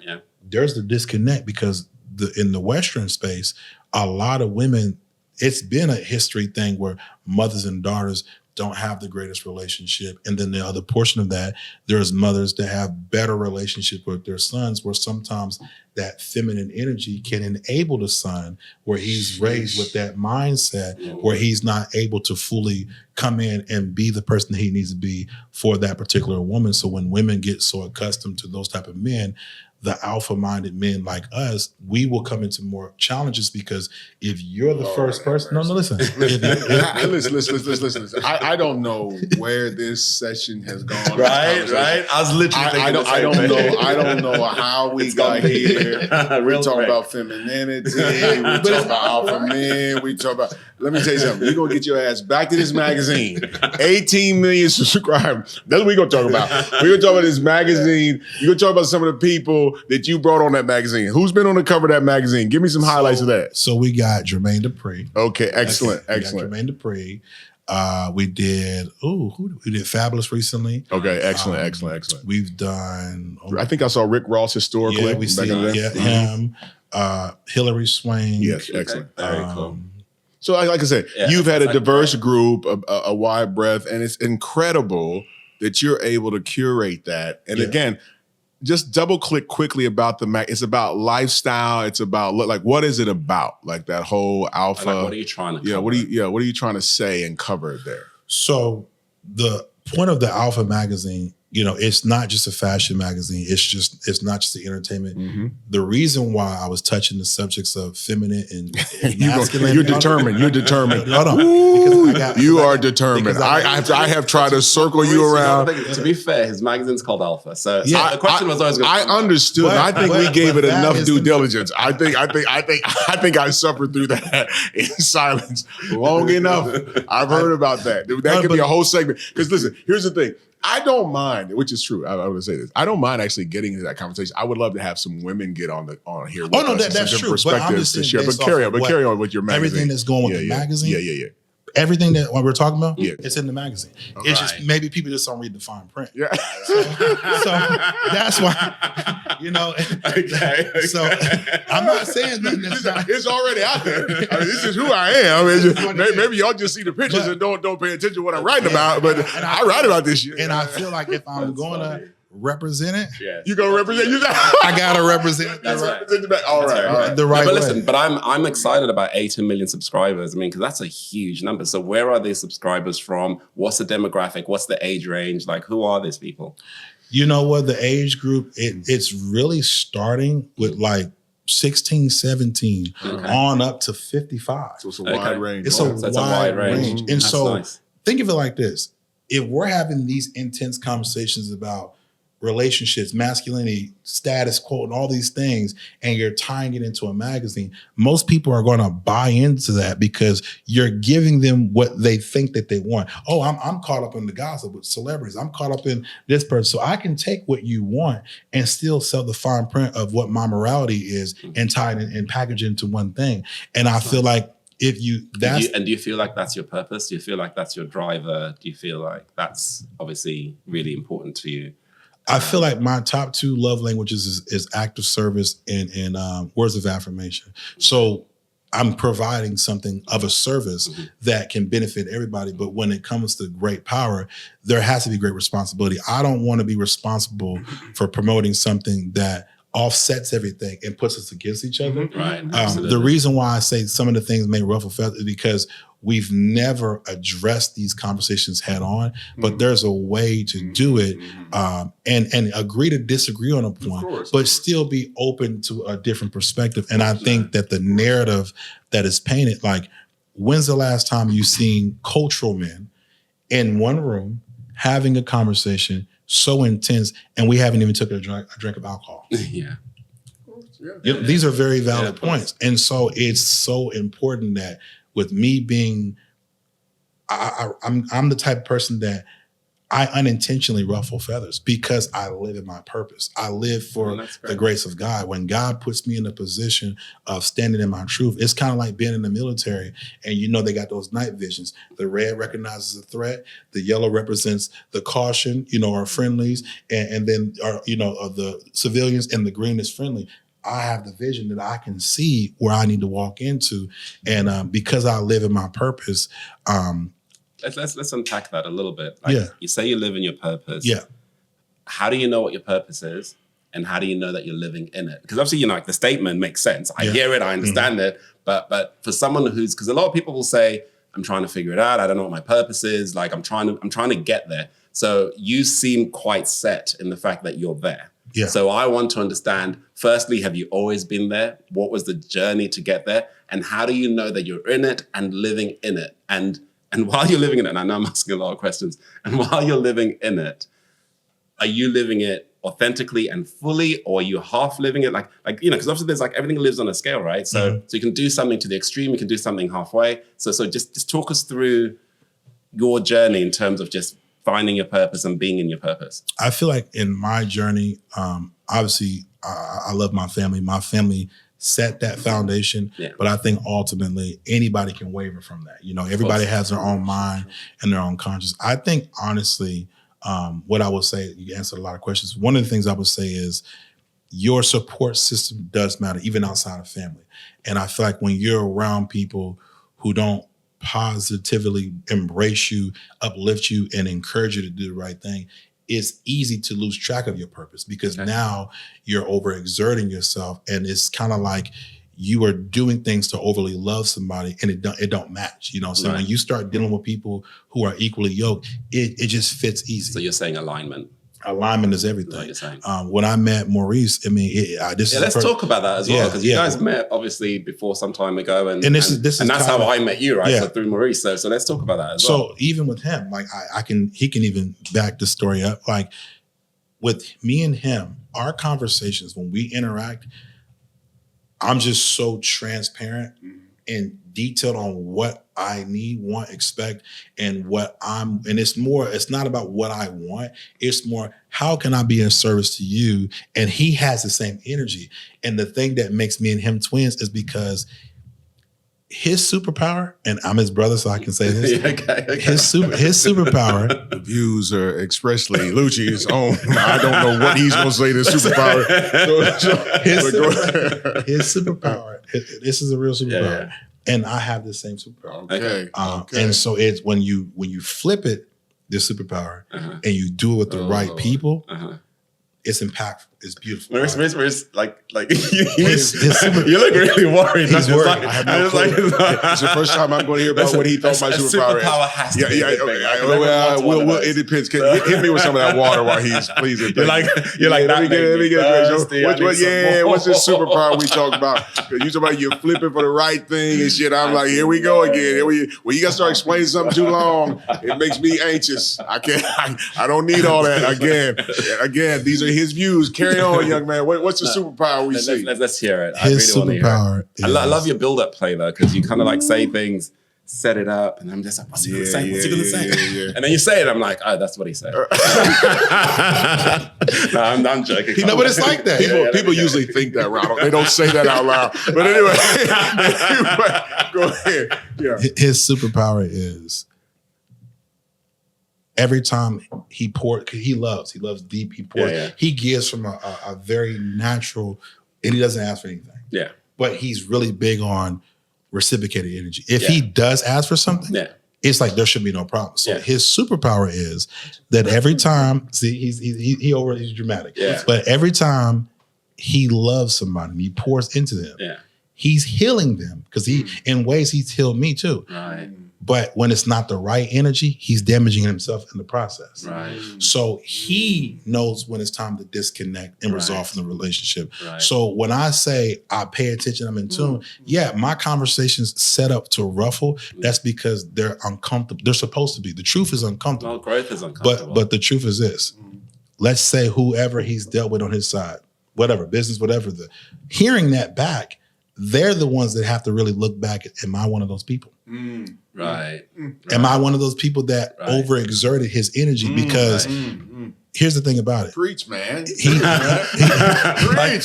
[SPEAKER 4] there's the disconnect, because in the Western space, a lot of women, it's been a history thing where mothers and daughters don't have the greatest relationship. And then the other portion of that, there's mothers that have better relationship with their sons, where sometimes that feminine energy can enable the son, where he's raised with that mindset, where he's not able to fully come in and be the person that he needs to be for that particular woman. So when women get so accustomed to those type of men, the alpha-minded men like us, we will come into more challenges because if you're the first person, listen.
[SPEAKER 3] Listen. I don't know where this session has gone.
[SPEAKER 1] Right. I was literally thinking
[SPEAKER 3] I don't know how we got here. We talk about femininity. We talk about alpha men. We talk about. Let me tell you something. You're gonna get your ass back to this magazine. 18 million subscribers. That's what we're gonna talk about. We're gonna talk about this magazine. You're gonna talk about some of the people that you brought on that magazine. Who's been on the cover of that magazine? Give me some highlights of that.
[SPEAKER 4] So we got Jermaine Dupri.
[SPEAKER 3] Okay, excellent.
[SPEAKER 4] We got Jermaine Dupri. We did we did Fabulous recently.
[SPEAKER 3] Okay, excellent.
[SPEAKER 4] We've done.
[SPEAKER 3] I think I saw Rick Ross historically.
[SPEAKER 4] Yeah, we see him. Hillary Swank.
[SPEAKER 3] Yes, excellent.
[SPEAKER 1] Very cool.
[SPEAKER 3] So, like I said, you've had a diverse group, a wide breadth, and it's incredible that you're able to curate that. And again, just double click quickly about the Mac. It's about lifestyle. It's about what is it about? Like that whole alpha.
[SPEAKER 1] Like, what are you trying to cover?
[SPEAKER 3] What are you trying to say and cover there?
[SPEAKER 4] So the point of the Alpha magazine, it's not just a fashion magazine. It's not just the entertainment. Mm-hmm. The reason why I was touching the subjects of feminine and masculine.
[SPEAKER 3] You're determined. Hold on. You are determined. I have tried to circle you around.
[SPEAKER 1] To be fair, his magazine's called Alpha. So the question was always.
[SPEAKER 3] I understood. I think we gave it enough due diligence. I think I suffered through that in silence long enough. I've heard about that. That could be a whole segment. Because listen, here's the thing. I don't mind, which is true. I would say this. I don't mind actually getting into that conversation. I would love to have some women get on here. With us
[SPEAKER 4] that's true.
[SPEAKER 3] Perspectives to share. But carry on with your magazine.
[SPEAKER 4] Everything that's going with the magazine.
[SPEAKER 3] Yeah.
[SPEAKER 4] Everything that we're talking about, it's in the magazine. It's just maybe people just don't read the fine print.
[SPEAKER 3] Yeah.
[SPEAKER 4] So that's why, Okay. So I'm not saying that
[SPEAKER 3] it's already out there. I mean, this is who I am. Maybe y'all just see the pictures and don't pay attention to what I'm writing about. But I write about this shit.
[SPEAKER 4] And I feel like if I'm going to represent it,
[SPEAKER 3] you gonna represent you.
[SPEAKER 4] I gotta represent.
[SPEAKER 1] That's right.
[SPEAKER 3] All right.
[SPEAKER 4] The right.
[SPEAKER 1] But
[SPEAKER 4] way.
[SPEAKER 1] listen, I'm excited about 18 million subscribers. I mean, because that's a huge number. So where are these subscribers from? What's the demographic? What's the age range? Like, who are these people?
[SPEAKER 4] You know what? The age group, it's really starting with like 16, 17 on up to 55.
[SPEAKER 3] So it's a wide range.
[SPEAKER 4] It's a wide range. And
[SPEAKER 1] that's
[SPEAKER 4] so
[SPEAKER 1] nice.
[SPEAKER 4] Think of it like this. If we're having these intense conversations about relationships, masculinity, status quo, and all these things, and you're tying it into a magazine, most people are going to buy into that because you're giving them what they think that they want. Oh, I'm caught up in the gossip with celebrities. I'm caught up in this person. So I can take what you want and still sell the fine print of what my morality is and tie it and package it into one thing. And I feel like do you feel like that's your purpose? Do you feel like that's your driver? Do you feel like that's obviously really important to you? I feel like my top two love languages is acts of service and words of affirmation. So I'm providing something of a service that can benefit everybody. But when it comes to great power, there has to be great responsibility. I don't want to be responsible for promoting something that offsets everything and puts us against each other. Right. The reason why I say some of the things may ruffle feathers is because we've never addressed these conversations head on, but there's a way to do it and agree to disagree on a point, but still be open to a different perspective. And I think that the narrative that is painted, like, when's the last time you've seen cultural men in one room having a conversation so intense and we haven't even took a drink of alcohol? These are very valid points. And so it's so important that with me being, I'm the type of person that I unintentionally ruffle feathers because I live in my purpose. I live for the grace of God. When God puts me in a position of standing in my truth, it's kind of like being in the military and they got those night visions. The red recognizes the threat. The yellow represents the caution, our friendlies, and then the civilians, and the green is friendly. I have the vision that I can see where I need to walk into. And because I live in my purpose.
[SPEAKER 1] Let's unpack that a little bit. You say you live in your purpose. Yeah. How do you know what your purpose is? And how do you know that you're living in it? Because obviously, the statement makes sense. I hear it, I understand it. But for someone because a lot of people will say, I'm trying to figure it out. I don't know what my purpose is. Like I'm trying to get there. So you seem quite set in the fact that you're there.
[SPEAKER 4] Yeah.
[SPEAKER 1] So I want to understand, firstly, have you always been there? What was the journey to get there? And how do you know that you're in it and living in it? And while you're living in it, and I know I'm asking a lot of questions, and while you're living in it, are you living it authentically and fully, or are you half living it? Like because obviously there's everything lives on a scale, right? So so you can do something to the extreme, you can do something halfway. So just talk us through your journey in terms of just finding your purpose and being in your purpose.
[SPEAKER 4] I feel like in my journey, obviously I love my family. My family set that foundation, but I think ultimately anybody can waver from that. Everybody has their own mind and their own conscience. I think honestly, what I would say, you answered a lot of questions. One of the things I would say is your support system does matter, even outside of family. And I feel like when you're around people who don't positively embrace you, uplift you, and encourage you to do the right thing, it's easy to lose track of your purpose because now you're overexerting yourself, and it's kind of like you are doing things to overly love somebody, and it don't match. So when you start dealing with people who are equally yoked, it just fits easy.
[SPEAKER 1] So you're saying alignment.
[SPEAKER 4] Alignment is everything. When I met Maurice,
[SPEAKER 1] let's talk about that as well, because you guys met obviously before some time ago, and that's how I met you, right? Yeah. So through Maurice. So let's talk about that as well.
[SPEAKER 4] So even with him, he can even back the story up. Like with me and him, our conversations when we interact, I'm just so transparent and detailed on what I need, want, expect, and it's not about what I want. It's more, how can I be in service to you? And he has the same energy. And the thing that makes me and him twins is because his superpower, and I'm his brother, so I can say this. His superpower.
[SPEAKER 3] The views are expressly Luci's own. I don't know what he's going to say to superpower.
[SPEAKER 4] His superpower. This is a real superpower. And I have the same superpower.
[SPEAKER 3] Okay.
[SPEAKER 4] And so it's when you flip it, this superpower, and you do it with the right people, it's impactful. It's beautiful.
[SPEAKER 1] Maurice, you look really worried.
[SPEAKER 4] He's worried.
[SPEAKER 3] I have no clue. It's the first time I'm going to hear about what he thought my superpower
[SPEAKER 1] has to be.
[SPEAKER 3] It depends. Hit me with some of that water while he's pleasing.
[SPEAKER 1] You're like
[SPEAKER 3] let me get what's this superpower we talking about? You talking about you flipping for the right thing and shit. I'm like, here we go again. When you got to start explaining something too long, it makes me anxious. I don't need all that. Again, these are his views. Carry on, young man. What's the superpower we see?
[SPEAKER 1] Let's hear it.
[SPEAKER 4] His superpower.
[SPEAKER 1] I love your build-up play though, because you kind of say things, set it up, and I'm just like, what's he gonna say? What's he gonna say? And then you say it, I'm like, oh, that's what he said. No, I'm joking.
[SPEAKER 4] But it's like that.
[SPEAKER 3] People usually think that, Ronald. They don't say that out loud. But anyway, go ahead. Yeah.
[SPEAKER 4] His superpower is every time he pours, he loves deep, he pours. He gives from a very natural, and he doesn't ask for anything. Yeah. But he's really big on reciprocated energy. If he does ask for something, it's like there should be no problem. So his superpower is that every time, he's dramatic. Yeah. But every time he loves somebody and he pours into them, he's healing them because in ways he's healed me too. Right. But when it's not the right energy, he's damaging himself in the process. Right. So he knows when it's time to disconnect and resolve from the relationship. Right. So when I say I pay attention, I'm in tune, my conversations set up to ruffle, that's because they're uncomfortable. They're supposed to be. The truth is uncomfortable.
[SPEAKER 1] Well, growth is uncomfortable.
[SPEAKER 4] But the truth is this. Let's say whoever he's dealt with on his side, whatever, business, whatever, hearing that back, they're the ones that have to really look back at, am I one of those people?
[SPEAKER 1] Right.
[SPEAKER 4] Am I one of those people that overexerted his energy? Because here's the thing about it.
[SPEAKER 3] Preach, man.
[SPEAKER 1] Preach.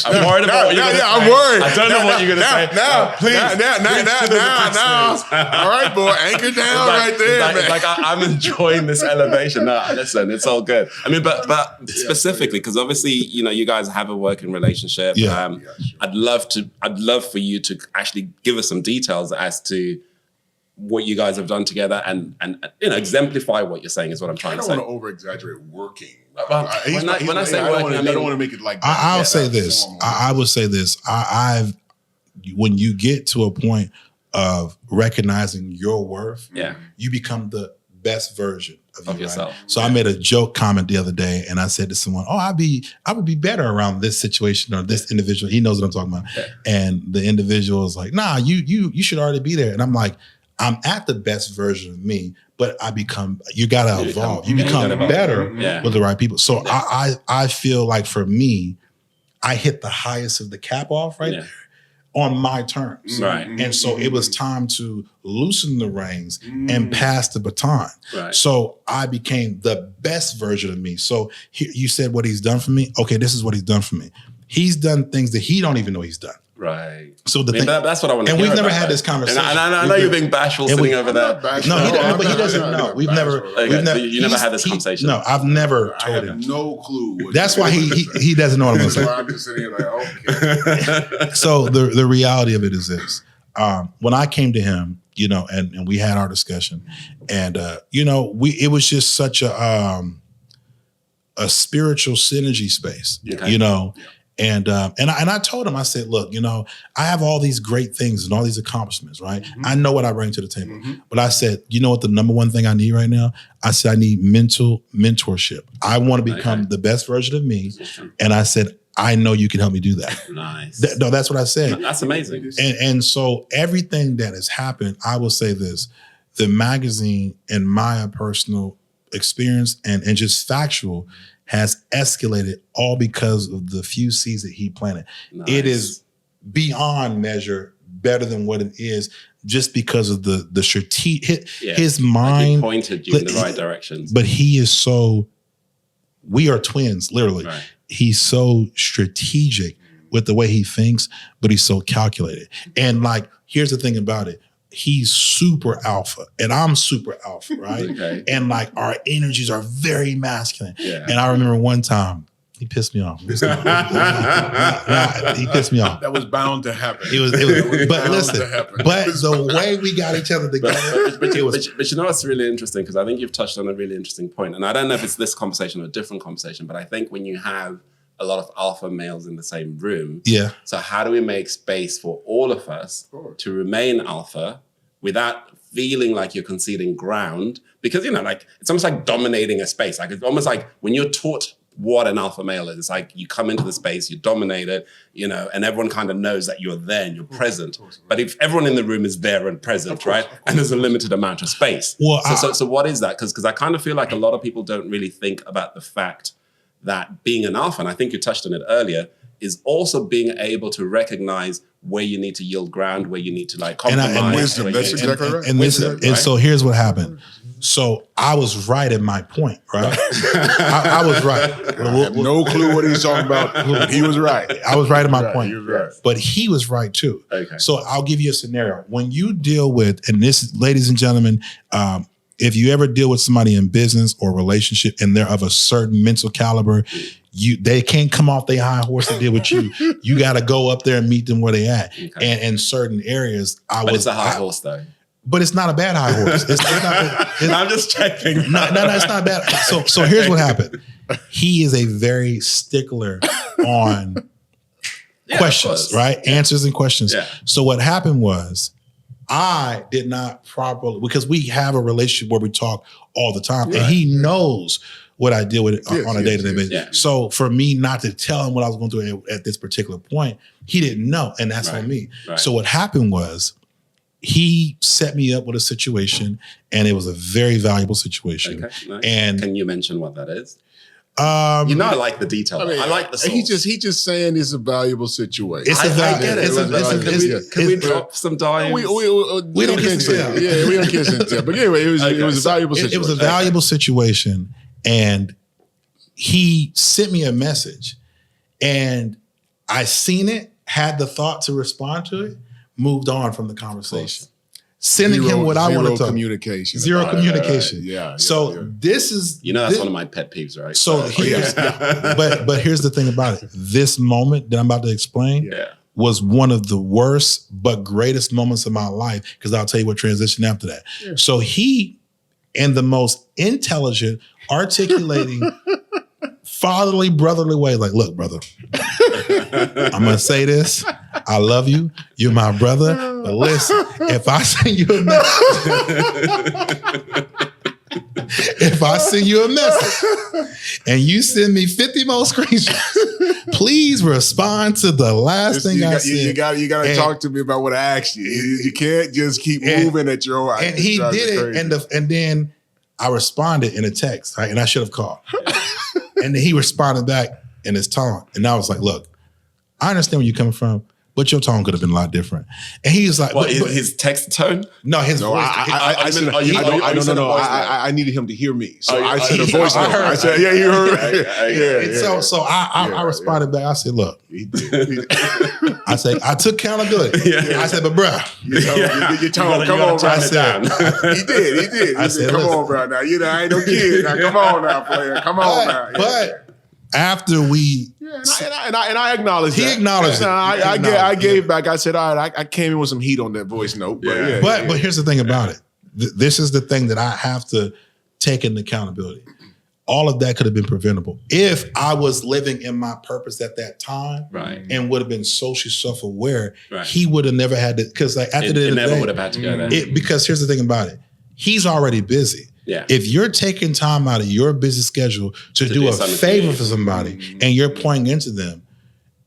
[SPEAKER 1] I'm worried about what you're going to say.
[SPEAKER 3] I'm worried.
[SPEAKER 1] I don't know what you're going to say.
[SPEAKER 3] Now, please. Now. All right, boy. Anchor down right there, man.
[SPEAKER 1] It's like I'm enjoying this elevation. No, listen, it's all good. I mean, but specifically, because obviously, you guys have a working relationship.
[SPEAKER 4] Yeah.
[SPEAKER 1] I'd love for you to actually give us some details as to what you guys have done together and exemplify what you're saying is what I'm trying to say.
[SPEAKER 3] I don't want to over-exaggerate working.
[SPEAKER 1] When I say working, I don't
[SPEAKER 3] want to make it like
[SPEAKER 4] I'll say this. I would say this. When you get to a point of recognizing your worth, you become best version of
[SPEAKER 1] yourself.
[SPEAKER 4] Right? So I made a joke comment the other day, and I said to someone, "Oh, I would be better around this situation or this individual." He knows what I'm talking about.
[SPEAKER 1] Yeah.
[SPEAKER 4] And the individual is like, "Nah, you should already be there." And I'm like, "I'm at the best version of me, but you gotta evolve. You become better with the right people." So I feel like for me, I hit the highest of the cap off right there on my terms.
[SPEAKER 1] Right.
[SPEAKER 4] And so it was time to loosen the reins and pass the baton.
[SPEAKER 1] Right.
[SPEAKER 4] So I became the best version of me. So you said what he's done for me. Okay, this is what he's done for me. He's done things that he don't even know he's done.
[SPEAKER 1] Right.
[SPEAKER 4] So the thing,
[SPEAKER 1] that's what I want to
[SPEAKER 4] and
[SPEAKER 1] hear
[SPEAKER 4] we've never
[SPEAKER 1] about
[SPEAKER 4] had
[SPEAKER 1] that.
[SPEAKER 4] this conversation.
[SPEAKER 1] And I know you're being bashful sitting over there.
[SPEAKER 4] But he doesn't know. We've never.
[SPEAKER 1] You never had this conversation.
[SPEAKER 4] No, I've never
[SPEAKER 3] I
[SPEAKER 4] told
[SPEAKER 3] have
[SPEAKER 4] him.
[SPEAKER 3] no clue.
[SPEAKER 4] That's why he doesn't know what I'm going to say.
[SPEAKER 3] So I'm just sitting here like, okay.
[SPEAKER 4] So the reality of it is this: when I came to him, and we had our discussion, and it was just such a spiritual synergy space, And I told him, I said, look, I have all these great things and all these accomplishments, right? Mm-hmm. I know what I bring to the table. Mm-hmm. But I said, you know what the number one thing I need right now? I said, I need mental mentorship. I want to become the best version of me. And I said, I know you can help me do that.
[SPEAKER 1] Nice.
[SPEAKER 4] No, that's what I said.
[SPEAKER 1] That's amazing.
[SPEAKER 4] And so everything that has happened, I will say this, the magazine and my personal experience and just factual has escalated all because of the few seeds that he planted. Nice. It is beyond measure better than what it is just because of the strategic, his mind.
[SPEAKER 1] Like he pointed you in the right direction.
[SPEAKER 4] But we are twins, literally. Right. He's so strategic with the way he thinks, but he's so calculated. And here's the thing about it. He's super alpha and I'm super alpha, right?
[SPEAKER 1] Okay.
[SPEAKER 4] And our energies are very masculine.
[SPEAKER 1] Yeah.
[SPEAKER 4] And I remember one time he pissed me off. He pissed me off.
[SPEAKER 3] That was bound to happen.
[SPEAKER 4] But listen, the way we got each other together.
[SPEAKER 1] But you know what's really interesting? Because I think you've touched on a really interesting point. And I don't know if it's this conversation or a different conversation, but I think when you have a lot of alpha males in the same room.
[SPEAKER 4] Yeah.
[SPEAKER 1] So how do we make space for all of us to remain alpha without feeling like you're conceding ground? Because, it's almost like dominating a space. It's almost like when you're taught what an alpha male is, it's like you come into the space, you dominate it, and everyone kind of knows that you're there and you're present. But if everyone in the room is there and present, right? And there's a limited amount of space.
[SPEAKER 4] Well,
[SPEAKER 1] so what is that? Because I kind of feel like a lot of people don't really think about the fact that being an alpha, and I think you touched on it earlier, is also being able to recognize where you need to yield ground, where you need to compromise.
[SPEAKER 3] And wisdom, that's exactly right.
[SPEAKER 4] And wisdom, and so here's what happened. So I was right at my point, right? I was right.
[SPEAKER 3] I have no clue what he's talking about, but he was right.
[SPEAKER 4] I was right at my point.
[SPEAKER 3] He was right.
[SPEAKER 4] But he was right too.
[SPEAKER 1] Okay.
[SPEAKER 4] So I'll give you a scenario. When you deal with, and this, ladies and gentlemen, if you ever deal with somebody in business or relationship and they're of a certain mental caliber, they can't come off their high horse to deal with you. You got to go up there and meet them where they at. Okay. And in certain areas,
[SPEAKER 1] it's a high horse though.
[SPEAKER 4] But it's not a bad high horse.
[SPEAKER 1] I'm just checking.
[SPEAKER 4] No, it's not bad. So here's what happened. He is a very stickler on questions, right? Yeah. Answers and questions. Yeah. So what happened was, I did not properly, because we have a relationship where we talk all the time, and he knows what I deal with on a day-to-day basis. Yeah. So for me not to tell him what I was going through at this particular point, he didn't know, and that's on me. Right. So what happened was, he set me up with a situation, and it was a very valuable situation. Okay, nice. And
[SPEAKER 1] can you mention what that is? I like the detail. I like the source.
[SPEAKER 3] He just saying it's a valuable situation.
[SPEAKER 1] I get it. Can we drop some dimes?
[SPEAKER 3] We don't kiss and tell. Yeah, we don't kiss and tell. But anyway, it was a valuable situation.
[SPEAKER 4] It was a valuable situation, and he sent me a message, and I seen it, had the thought to respond to it, moved on from the conversation. Sending him what I want to talk. Zero communication.
[SPEAKER 3] Yeah.
[SPEAKER 4] This is
[SPEAKER 1] that's one of my pet peeves, right?
[SPEAKER 4] So here's but here's the thing about it. This moment that I'm about to explain was one of the worst but greatest moments of my life, because I'll tell you what transitioned after that. Yeah. So he, in the most intelligent, articulating, fatherly, brotherly way, look, brother, I'm gonna say this. I love you. You're my brother. But listen, if I send you a message, if I send you a message and you send me 50 more screenshots, please respond to the last thing I said.
[SPEAKER 3] You got to talk to me about what I asked you. You can't just keep moving at your own.
[SPEAKER 4] And he did it, and then I responded in a text, right? And I should have called. And then he responded back in his tone, and I was like, "Look, I understand where you're coming from, but your tone could have been a lot different." And he was like,
[SPEAKER 1] "What? His text tone?
[SPEAKER 4] No, his voice.
[SPEAKER 3] I needed him to hear me, so I said a voice note. I said, "Yeah, you heard."
[SPEAKER 4] So I responded back. I said, "Look." I said, I took accountability. I said, but bruh.
[SPEAKER 3] Your tone, come on, bro. He did. I said, come on, bro. Now, I ain't no kid. Now, come on now, player. Come on now.
[SPEAKER 4] But after we...
[SPEAKER 3] And I acknowledged that.
[SPEAKER 4] He acknowledged it.
[SPEAKER 3] I gave back. I said, all right, I came in with some heat on that voice note. But
[SPEAKER 4] here's the thing about it. This is the thing that I have to take into accountability. All of that could have been preventable if I was living in my purpose at that time,
[SPEAKER 1] right?
[SPEAKER 4] And would have been socially self-aware. Right. He would have never had to, because like after the end of the day,
[SPEAKER 1] never would have had to go there.
[SPEAKER 4] Because here's the thing about it: he's already busy.
[SPEAKER 1] Yeah.
[SPEAKER 4] If you're taking time out of your busy schedule to do a favor for somebody, and you're pouring into them,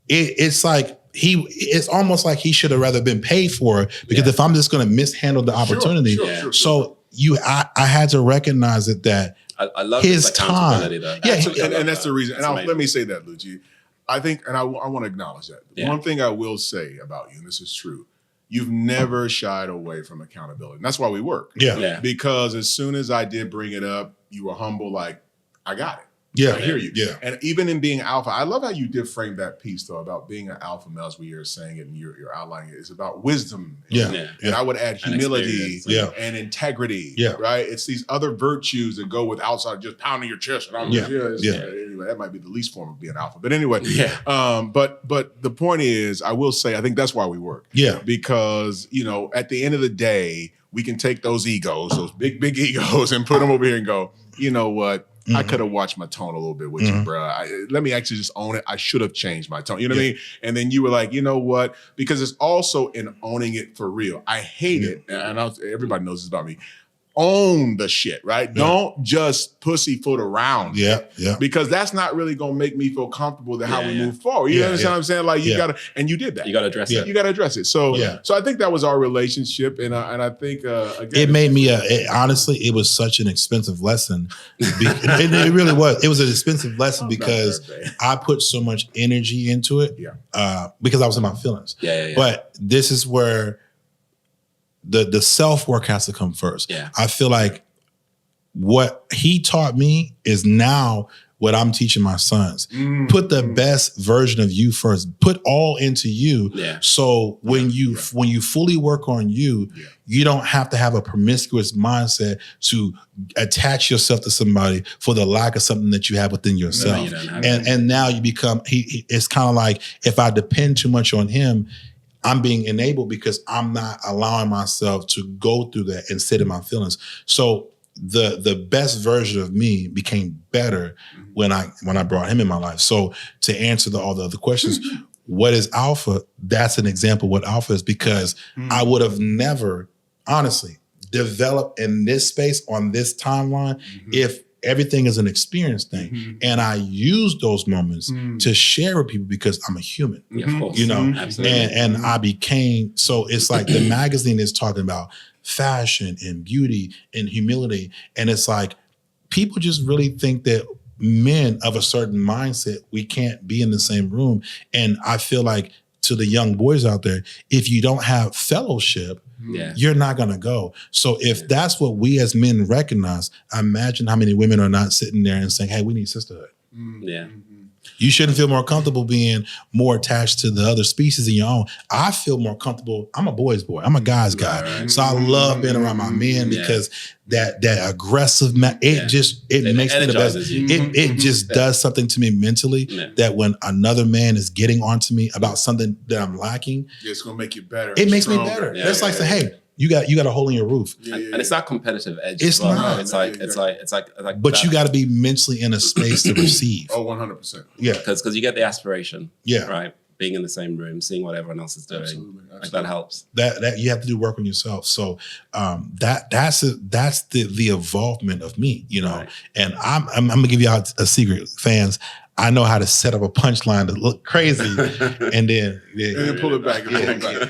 [SPEAKER 4] it's like it's almost like he should have rather been paid for it. Because if I'm just going to mishandle the opportunity, I had to recognize it that.
[SPEAKER 1] I love
[SPEAKER 4] his time.
[SPEAKER 3] Though. Yeah, and that's the reason. And let me say that, Luci. I think, and I want to acknowledge that. One thing I will say about you, and this is true, you've never shied away from accountability. And that's why we work.
[SPEAKER 4] Yeah.
[SPEAKER 3] Because as soon as I did bring it up, you were humble, like, I got it.
[SPEAKER 4] Yeah.
[SPEAKER 3] I hear you.
[SPEAKER 4] Yeah.
[SPEAKER 3] And even in being alpha, I love how you did frame that piece, though, about being an alpha male, as we are saying it and you're outlining it. It's about wisdom. And I would add humility and integrity.
[SPEAKER 4] Yeah.
[SPEAKER 3] Right? It's these other virtues that go with outside just pounding your chest. And anyway, that might be the least form of being alpha. But anyway, but the point is, I will say, I think that's why we work.
[SPEAKER 4] Yeah.
[SPEAKER 3] Because, at the end of the day, we can take those egos, those big egos, and put them over here and go, you know what? Mm-hmm. I could have watched my tone a little bit with you, bro. Let me actually just own it. I should have changed my tone. You know what I mean? And then you were like, you know what? Because it's also in owning it for real. I hate it. And everybody knows this about me. Own the shit, right? Yeah. Don't just pussyfoot around.
[SPEAKER 4] Yeah.
[SPEAKER 3] Because that's not really going to make me feel comfortable with how we move forward. You understand what I'm saying? Like you got to, and you did that.
[SPEAKER 1] You got to address it.
[SPEAKER 3] You got to address it. So I think that was our relationship. And I think, again.
[SPEAKER 4] It made me, honestly, it was such an expensive lesson. It really was. It was an expensive lesson because I put so much energy into it because I was in my feelings. But this is where the self-work has to come first.
[SPEAKER 1] Yeah.
[SPEAKER 4] I feel like what he taught me is now what I'm teaching my sons. Put the best version of you first. Put all into you.
[SPEAKER 1] Yeah.
[SPEAKER 4] So when you fully work on you, you don't have to have a promiscuous mindset to attach yourself to somebody for the lack of something that you have within yourself. And now you become, it's kind of like if I depend too much on him, I'm being enabled because I'm not allowing myself to go through that and sit in my feelings. So the best version of me became better when I brought him in my life. So to answer all the other questions, what is alpha? That's an example of what alpha is, because I would have never, honestly, developed in this space on this timeline if everything is an experience thing. And I use those moments to share with people because I'm a human,
[SPEAKER 1] of course.
[SPEAKER 4] Absolutely. And I became, so it's like the magazine is talking about fashion and beauty and humility. And it's like, people just really think that men of a certain mindset, we can't be in the same room. And I feel like to the young boys out there, if you don't have fellowship, you're not going to go. So if that's what we as men recognize, imagine how many women are not sitting there and saying, hey, we need sisterhood.
[SPEAKER 1] Yeah.
[SPEAKER 4] You shouldn't feel more comfortable being more attached to the other species in your own. I feel more comfortable. I'm a boy's boy. I'm a guy's guy. Right. So I love being around my men because that aggressive, it makes me the best. It just does something to me mentally that when another man is getting onto me about something that I'm lacking,
[SPEAKER 3] it's going to make you better.
[SPEAKER 4] It makes me better. That's like saying, hey, you got a hole in your roof.
[SPEAKER 1] And it's that competitive edge.
[SPEAKER 4] It's not.
[SPEAKER 1] Right? It's like.
[SPEAKER 4] But you got to be mentally in a space to receive.
[SPEAKER 3] Oh, 100%.
[SPEAKER 4] Yeah.
[SPEAKER 1] Because you get the aspiration.
[SPEAKER 4] Yeah.
[SPEAKER 1] Right. being in the same room, seeing what everyone else is doing.
[SPEAKER 3] Absolutely.
[SPEAKER 1] Like that helps.
[SPEAKER 4] That you have to do work on yourself. So that's the evolvement of me, you know.
[SPEAKER 1] Right.
[SPEAKER 4] And I'm gonna give y'all a secret, fans. I know how to set up a punchline to look crazy, and then
[SPEAKER 3] pull it back.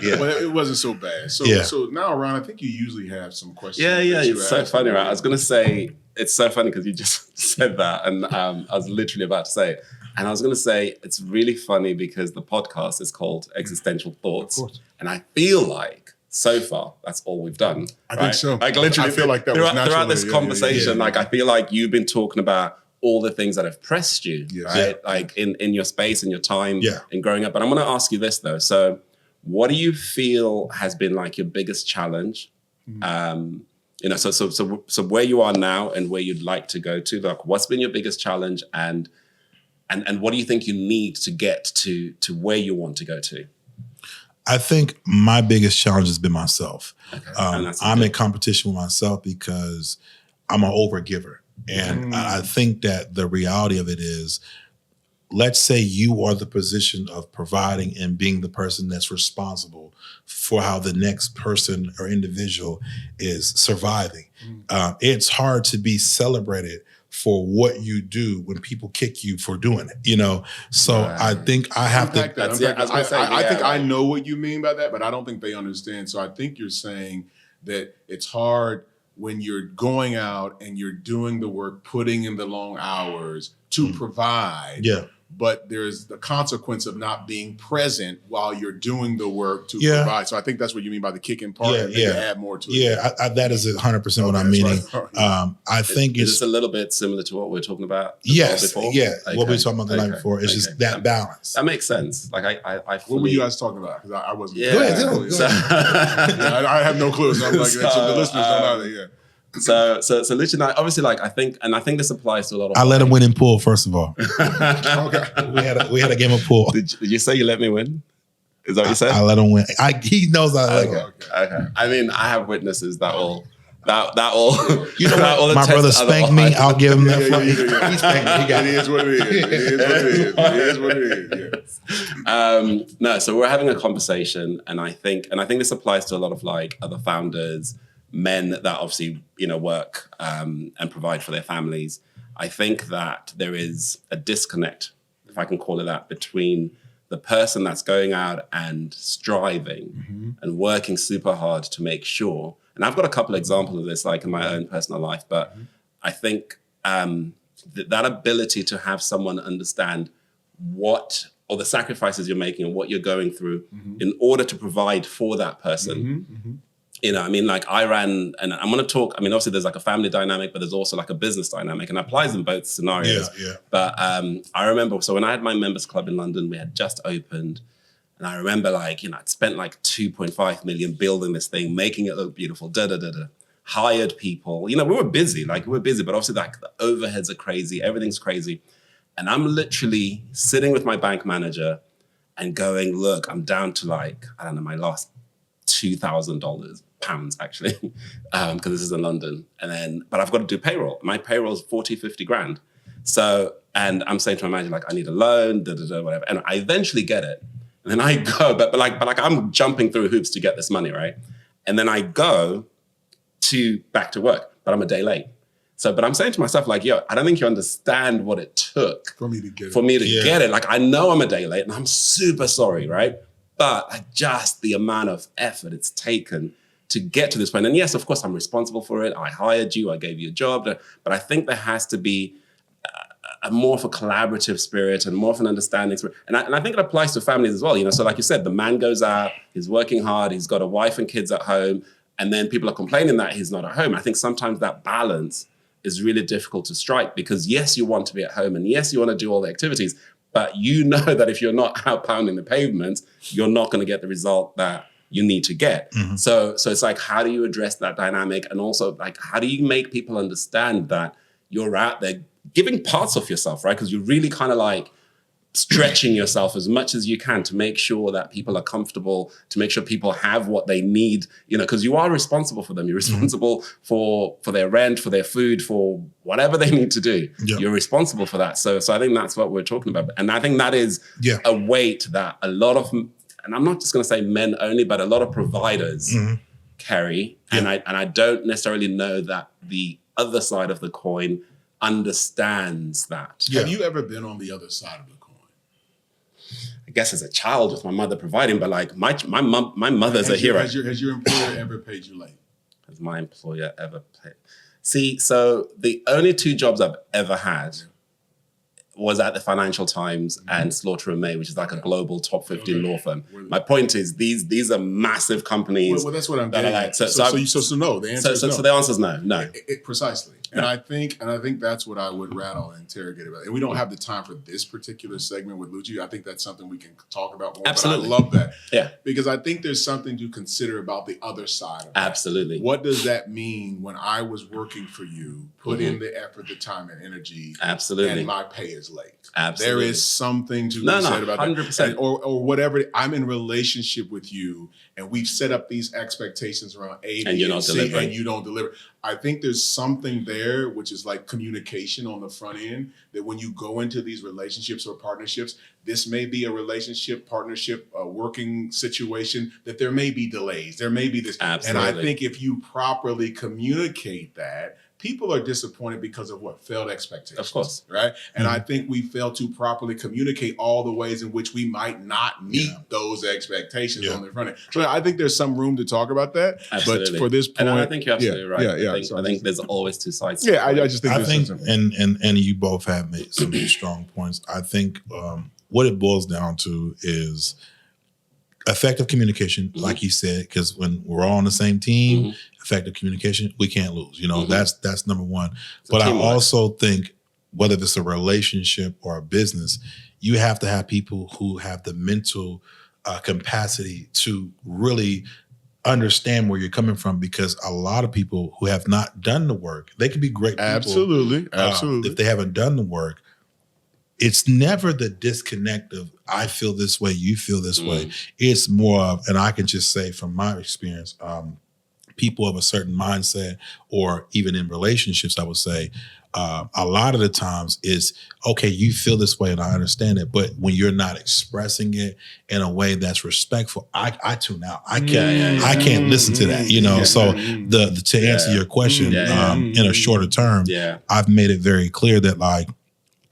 [SPEAKER 4] Yeah.
[SPEAKER 3] Well, it wasn't so bad. So now, Ron, I think you usually have some questions.
[SPEAKER 1] Yeah. It's so funny, right? I was gonna say it's so funny because you just said that, and I was literally about to say it. And I was going to say, it's really funny because the podcast is called Existential Thoughts.
[SPEAKER 3] Of course.
[SPEAKER 1] And I feel like so far, that's all we've done.
[SPEAKER 3] I think so.
[SPEAKER 1] Like literally,
[SPEAKER 3] I feel like that was
[SPEAKER 1] throughout this
[SPEAKER 3] naturally,
[SPEAKER 1] conversation,
[SPEAKER 3] yeah.
[SPEAKER 1] like I feel like you've been talking about all the things that have pressed you,
[SPEAKER 3] Yes.
[SPEAKER 1] right?
[SPEAKER 3] Yeah.
[SPEAKER 1] Like in your space, in your time,
[SPEAKER 4] Yeah.
[SPEAKER 1] in growing up. But I'm going to ask you this though. So what do you feel has been like your biggest challenge? You know, so where you are now and where you'd like to go to, like what's been your biggest challenge and what do you think you need to get to where you want to go to?
[SPEAKER 4] I think my biggest challenge has been myself.
[SPEAKER 1] Okay.
[SPEAKER 4] I'm in competition with myself because I'm an overgiver. And I think that the reality of it is, let's say you are the position of providing and being the person that's responsible for how the next person or individual is surviving. It's hard to be celebrated for what you do when people kick you for doing it, you know? So
[SPEAKER 1] Right.
[SPEAKER 4] I think I have to.
[SPEAKER 3] I think I know what you mean by that, but I don't think they understand. So I think you're saying that it's hard when you're going out and you're doing the work, putting in the long hours to provide.
[SPEAKER 4] Yeah.
[SPEAKER 3] But there's the consequence of not being present while you're doing the work to
[SPEAKER 4] Yeah.
[SPEAKER 3] provide. So I think that's what you mean by the kicking part.
[SPEAKER 4] Yeah,
[SPEAKER 3] and maybe add more to it.
[SPEAKER 4] Yeah, that is 100% what
[SPEAKER 3] Okay,
[SPEAKER 4] I'm meaning.
[SPEAKER 3] that's right.
[SPEAKER 4] I think
[SPEAKER 1] Is
[SPEAKER 4] it's
[SPEAKER 1] this a little bit similar to what we were talking about?
[SPEAKER 4] yes,
[SPEAKER 1] before?
[SPEAKER 4] yeah.
[SPEAKER 1] Okay.
[SPEAKER 4] What we were talking about the night before. It's just that balance.
[SPEAKER 1] That makes sense. Like I fully,
[SPEAKER 3] What were you guys talking about? Because I wasn't.
[SPEAKER 1] Yeah.
[SPEAKER 4] Go ahead, go
[SPEAKER 1] So-
[SPEAKER 3] Yeah, I have no clue. So I'm like,
[SPEAKER 1] So,
[SPEAKER 3] the listeners don't know that. Yeah.
[SPEAKER 1] So Luci and I, obviously, like I think this applies to a lot of.
[SPEAKER 4] I let him win in pool, first of all.
[SPEAKER 3] Okay.
[SPEAKER 4] We had a game of pool.
[SPEAKER 1] Did you say you let me win? Is that what you said?
[SPEAKER 4] I let him win. He knows I let him.
[SPEAKER 1] Okay. I mean, I have witnesses that will.
[SPEAKER 4] You know what? My brother spanked me. I'll give him that.
[SPEAKER 3] Yeah.
[SPEAKER 4] He spanked me. He got
[SPEAKER 3] It is what it is. It is what it is.
[SPEAKER 1] No, so we're having a conversation, and I think this applies to a lot of like other founders, men that obviously work and provide for their families. I think that there is a disconnect, if I can call it that, between the person that's going out and striving and working super hard to make sure. And I've got a couple of examples of this, like in my own personal life, but I think that ability to have someone understand what or the sacrifices you're making and what you're going through in order to provide for that person. I mean, like I ran, and I'm going to talk, I mean, obviously there's like a family dynamic, but there's also like a business dynamic, and it applies in both scenarios.
[SPEAKER 4] Yeah.
[SPEAKER 1] But I remember, so when I had my members club in London, we had just opened, and I remember like, I'd spent like 2.5 million building this thing, making it look beautiful, hired people. We were busy, but obviously like the overheads are crazy, everything's crazy. And I'm literally sitting with my bank manager and going, look, I'm down to like, I don't know, my last $2,000 pounds actually, because this is in London. But I've got to do payroll. My payroll is 40, 50 grand. So, and I'm saying to my manager, like, I need a loan, whatever. And I eventually get it. And then I go, but I'm jumping through hoops to get this money, right? And then I go back to work, but I'm a day late. So, but I'm saying to myself, like, yo, I don't think you understand what it took
[SPEAKER 3] For me to get
[SPEAKER 1] it. Like, I know I'm a day late and I'm super sorry, right? But just the amount of effort it's taken to get to this point. And yes, of course, I'm responsible for it. I hired you, I gave you a job. But I think there has to be a more of a collaborative spirit and more of an understanding spirit. And I think it applies to families as well. So like you said, the man goes out, he's working hard, he's got a wife and kids at home, and then people are complaining that he's not at home. I think sometimes that balance is really difficult to strike because yes, you want to be at home and yes, you want to do all the activities, but you know that if you're not out pounding the pavements, you're not going to get the result that you need to get. So it's like, how do you address that dynamic? And also like, how do you make people understand that you're out there giving parts of yourself, right? Because you're really kind of like stretching yourself as much as you can to make sure that people are comfortable, to make sure people have what they need, because you are responsible for them. You're responsible for their rent, for their food, for whatever they need to do. Yep. You're responsible for that. So I think that's what we're talking about. And I think that is a weight that a lot of, and I'm not just going to say men only, but a lot of providers carry. And I don't necessarily know that the other side of the coin understands that.
[SPEAKER 3] Have you ever been on the other side of the coin?
[SPEAKER 1] I guess as a child with my mother providing, but like my mother's a hero.
[SPEAKER 3] Has your employer ever paid you late?
[SPEAKER 1] Has my employer ever paid? See, so the only 2 jobs I've ever had was at the Financial Times and Slaughter and May, which is like a global top 15 law firm. My point is these are massive companies.
[SPEAKER 3] Well, that's what I'm getting at.
[SPEAKER 1] So
[SPEAKER 3] no, the answer is no.
[SPEAKER 1] So the answer is no.
[SPEAKER 3] Precisely. And I think that's what I would rattle and interrogate about. And we don't have the time for this particular segment with Luci. I think that's something we can talk about more.
[SPEAKER 1] Absolutely.
[SPEAKER 3] But I love that.
[SPEAKER 1] Yeah.
[SPEAKER 3] Because I think there's something to consider about the other side of that.
[SPEAKER 1] Absolutely.
[SPEAKER 3] What does that mean when I was working for you, put in the effort, the time, and energy, and my pay is late?
[SPEAKER 1] Absolutely.
[SPEAKER 3] There is something to be said about
[SPEAKER 1] 100%.
[SPEAKER 3] that. or whatever. I'm in relationship with you, and we've set up these expectations around A,
[SPEAKER 1] and
[SPEAKER 3] B,
[SPEAKER 1] you're not delivering.
[SPEAKER 3] and you don't deliver. I think there's something there, which is like communication on the front end, that when you go into these relationships or partnerships, this may be a relationship, partnership, a working situation, that there may be delays. There may be this.
[SPEAKER 1] Absolutely.
[SPEAKER 3] And I think if you properly communicate that, people are disappointed because of what? Failed expectations.
[SPEAKER 1] Of course.
[SPEAKER 3] Right? And I think we fail to properly communicate all the ways in which we might not meet those expectations on the front end. So I think there's some room to talk about that.
[SPEAKER 1] Absolutely.
[SPEAKER 3] But for this point,
[SPEAKER 1] and I think you're absolutely right. I think there's always 2 sides.
[SPEAKER 3] Yeah, I just think
[SPEAKER 4] and you both have made some strong points. I think what it boils down to is effective communication, like you said, because when we're all on the same team, effective communication, we can't lose. That's number one. But I also think whether it's a relationship or a business, you have to have people who have the mental capacity to really understand where you're coming from, because a lot of people who have not done the work, they can be great people.
[SPEAKER 3] Absolutely.
[SPEAKER 4] If they haven't done the work, it's never the disconnect of I feel this way, you feel this way. It's more of, and I can just say from my experience, people of a certain mindset, or even in relationships, I would say, a lot of the times is, okay, you feel this way and I understand it, but when you're not expressing it in a way that's respectful, I tune out. I can't listen to that, So to answer your question in a shorter term, I've made it very clear that like,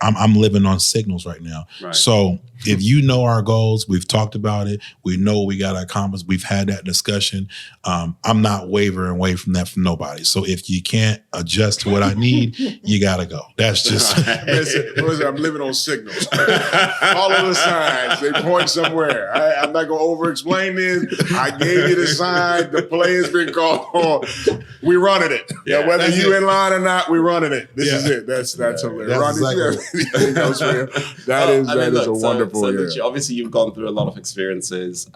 [SPEAKER 4] I'm living on signals right now. Right. So if you know our goals, we've talked about it. We know what we got to accomplish. We've had that discussion. I'm not wavering away from that from nobody. So if you can't adjust to what I need, you got to go. That's just.
[SPEAKER 3] Listen, I'm living on signals. Follow the signs. They point somewhere. I'm not going to over-explain this. I gave you the sign. The play has been called. We running it. Yeah, whether you in line or not, we running it. This is it. That's hilarious. That is a wonderful.
[SPEAKER 1] So Luci, obviously you've gone through a lot of experiences.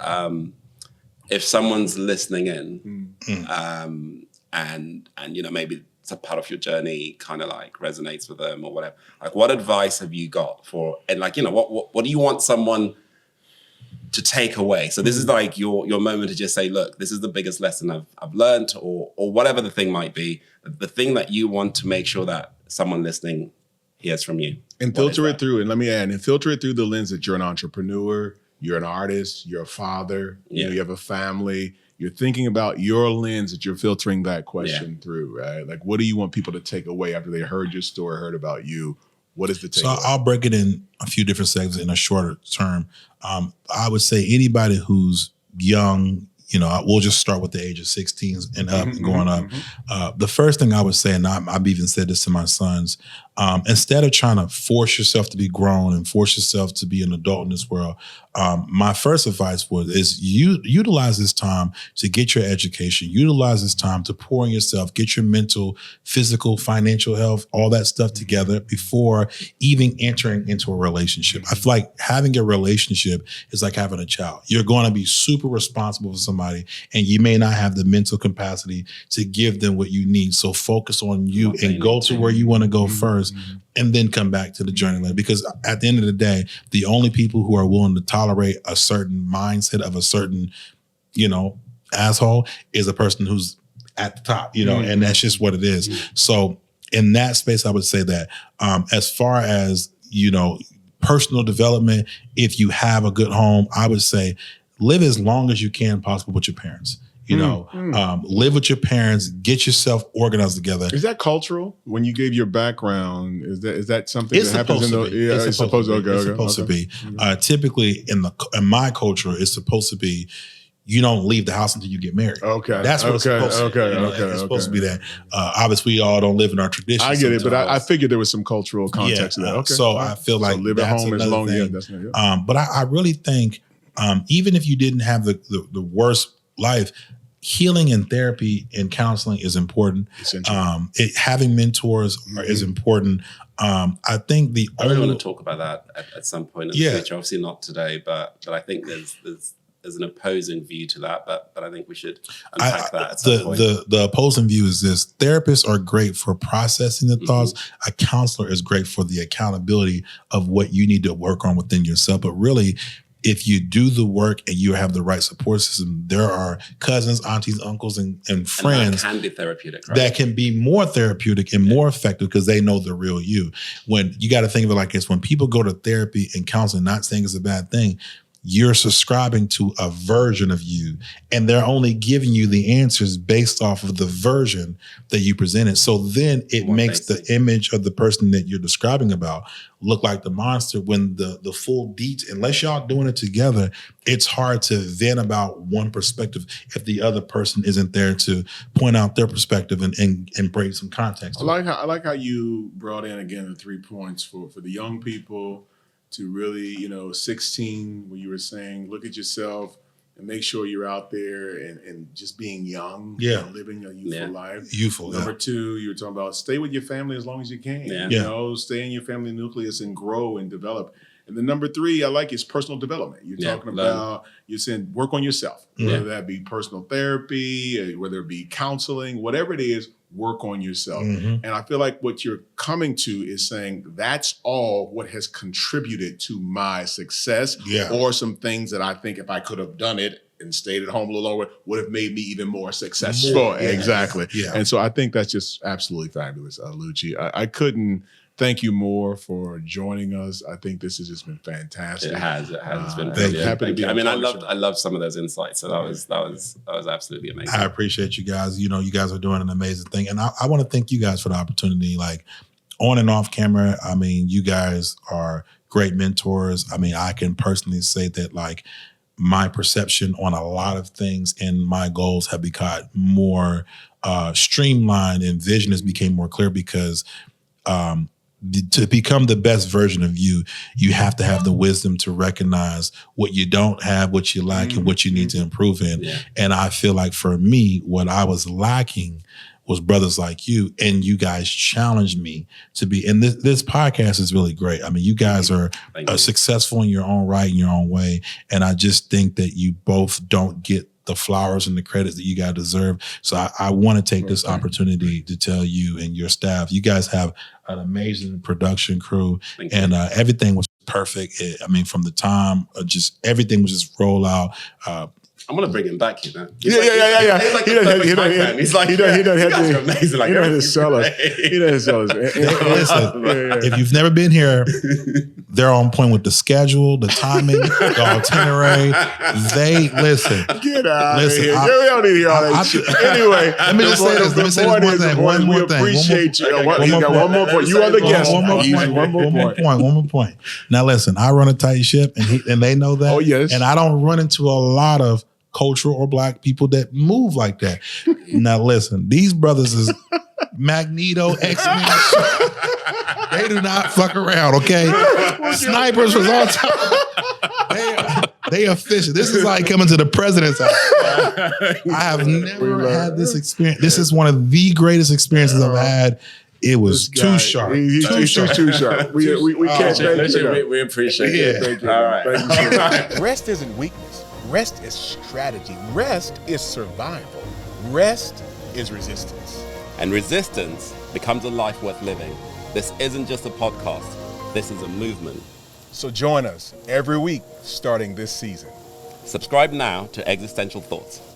[SPEAKER 1] If someone's listening in, and maybe it's a part of your journey kind of like resonates with them or whatever, like what advice have you got for, and like what do you want someone to take away? So this is like your moment to just say, look, this is the biggest lesson I've learned, or whatever the thing might be, the thing that you want to make sure that someone listening hears from you.
[SPEAKER 3] And filter it through, and let me add, and filter it through the lens that you're an entrepreneur, you're an artist, you're a father, you have a family, you're thinking about your lens that you're filtering that question through, right? Like, what do you want people to take away after they heard your story, heard about you? What is the takeaway? So
[SPEAKER 4] I'll break it in a few different segments in a shorter term. I would say anybody who's young, we'll just start with the age of 16 and up and going up. The first thing I would say, and I've even said this to my sons, instead of trying to force yourself to be grown and force yourself to be an adult in this world, my first advice is utilize this time to get your education, utilize this time to pour in yourself, get your mental, physical, financial health, all that stuff together before even entering into a relationship. I feel like having a relationship is like having a child. You're going to be super responsible for somebody, and you may not have the mental capacity to give them what you need. So focus on you and go to where you want to go first, first, and then come back to the journey later. Because at the end of the day, the only people who are willing to tolerate a certain mindset of a certain, asshole is a person who's at the top, and that's just what it is. So in that space, I would say that as far as, personal development, if you have a good home, I would say live as long as you can possible with your parents. Live with your parents, get yourself organized together.
[SPEAKER 3] Is that cultural? When you gave your background, is that something
[SPEAKER 4] it's
[SPEAKER 3] that happens
[SPEAKER 4] supposed
[SPEAKER 3] in the? Yeah, it's supposed to be.
[SPEAKER 4] Typically in my culture, it's supposed to be. You don't leave the house until you get married.
[SPEAKER 3] Okay,
[SPEAKER 4] that's what it's supposed to be. It's supposed to be that. Obviously, we all don't live in our traditions.
[SPEAKER 3] I get it, but I figured there was some cultural context to that. Okay,
[SPEAKER 4] so I feel like
[SPEAKER 3] live at home as long as that's not.
[SPEAKER 4] But I really think even if you didn't have the worst life, healing and therapy and counseling is important. Having mentors is important. I think
[SPEAKER 1] I really want to talk about that at some point in the future. Obviously not today, but I think there's an opposing view to that, but I think we should unpack that at some point.
[SPEAKER 4] The opposing view is this: therapists are great for processing the thoughts. A counselor is great for the accountability of what you need to work on within yourself. But really, if you do the work and you have the right support system, there are cousins, aunties, uncles, and friends
[SPEAKER 1] and that can be therapeutic, right?
[SPEAKER 4] That can be more therapeutic and more effective because they know the real you. When you got to think of it like this: when people go to therapy and counseling, not saying it's a bad thing, you're subscribing to a version of you, and they're only giving you the answers based off of the version that you presented. So then it makes the image of the person that you're describing about look like the monster when the full detail, unless y'all doing it together, it's hard to vent about one perspective if the other person isn't there to point out their perspective and bring some context.
[SPEAKER 3] I like how you brought in again the 3 points for the young people to really, 16, when you were saying, look at yourself and make sure you're out there and just being young, living a youthful life. Number 2, you were talking about stay with your family as long as you can. Stay in your family nucleus and grow and develop. And then number 3, I like is personal development. You're talking about, you're saying work on yourself, whether that be personal therapy, whether it be counseling, whatever it is, work on yourself. And I feel like what you're coming to is saying that's all what has contributed to my success or some things that I think if I could have done it and stayed at home a little longer would have made me even more successful. Exactly. And so I think that's just absolutely fabulous, Luci. I couldn't thank you more for joining us. I think this has just been fantastic.
[SPEAKER 1] It has. It's been
[SPEAKER 3] happy to be.
[SPEAKER 1] I mean, I loved some of those insights. So that was absolutely amazing.
[SPEAKER 4] I appreciate you guys. You guys are doing an amazing thing, and I want to thank you guys for the opportunity. Like on and off camera, I mean, you guys are great mentors. I mean, I can personally say that like my perception on a lot of things and my goals have become more streamlined, and vision has become more clear because. To become the best version of you, you have to have the wisdom to recognize what you don't have, what you lack, and what you need to improve in. And I feel like for me, what I was lacking was brothers like you, and you guys challenged me to be. And this podcast is really great. I mean, you guys are successful in your own right, in your own way. And I just think that you both don't get the flowers and the credits that you guys deserve. So I want to take this opportunity to tell you and your staff, you guys have an amazing production crew, and everything was perfect. I mean, from the time, just everything was just roll out.
[SPEAKER 1] I'm gonna bring him back,
[SPEAKER 3] Yeah.
[SPEAKER 1] He's like
[SPEAKER 3] he doesn't. He's like, he doesn't have to.
[SPEAKER 1] Amazing. Like,
[SPEAKER 3] he doesn't sell us. He doesn't sell us.
[SPEAKER 4] If you've never been here, they're on point with the schedule, the timing, the itinerary. They listen.
[SPEAKER 3] Get out of here. We don't need to hear all that shit. Anyway,
[SPEAKER 4] let me just say this. Let me say this one more thing.
[SPEAKER 3] We appreciate you. One more point. You are the guest.
[SPEAKER 4] One more point. Now listen, I run a tight ship, and they know that.
[SPEAKER 3] Oh yes.
[SPEAKER 4] And I don't run into a lot of cultural or black people that move like that. Now listen, these brothers is Magneto, X-Men. They do not fuck around, okay? Snipers was on top. They official. This is like coming to the president's house. I have never had this experience. This is one of the greatest experiences I've had. It was too sharp.
[SPEAKER 3] He's too sharp. We can't thank you.
[SPEAKER 1] We appreciate it.
[SPEAKER 3] Thank you.
[SPEAKER 1] All right.
[SPEAKER 2] Rest isn't weakness. Rest is strategy. Rest is survival. Rest is resistance.
[SPEAKER 1] And resistance becomes a life worth living. This isn't just a podcast. This is a movement.
[SPEAKER 2] So join us every week starting this season.
[SPEAKER 1] Subscribe now to Existential Thoughts.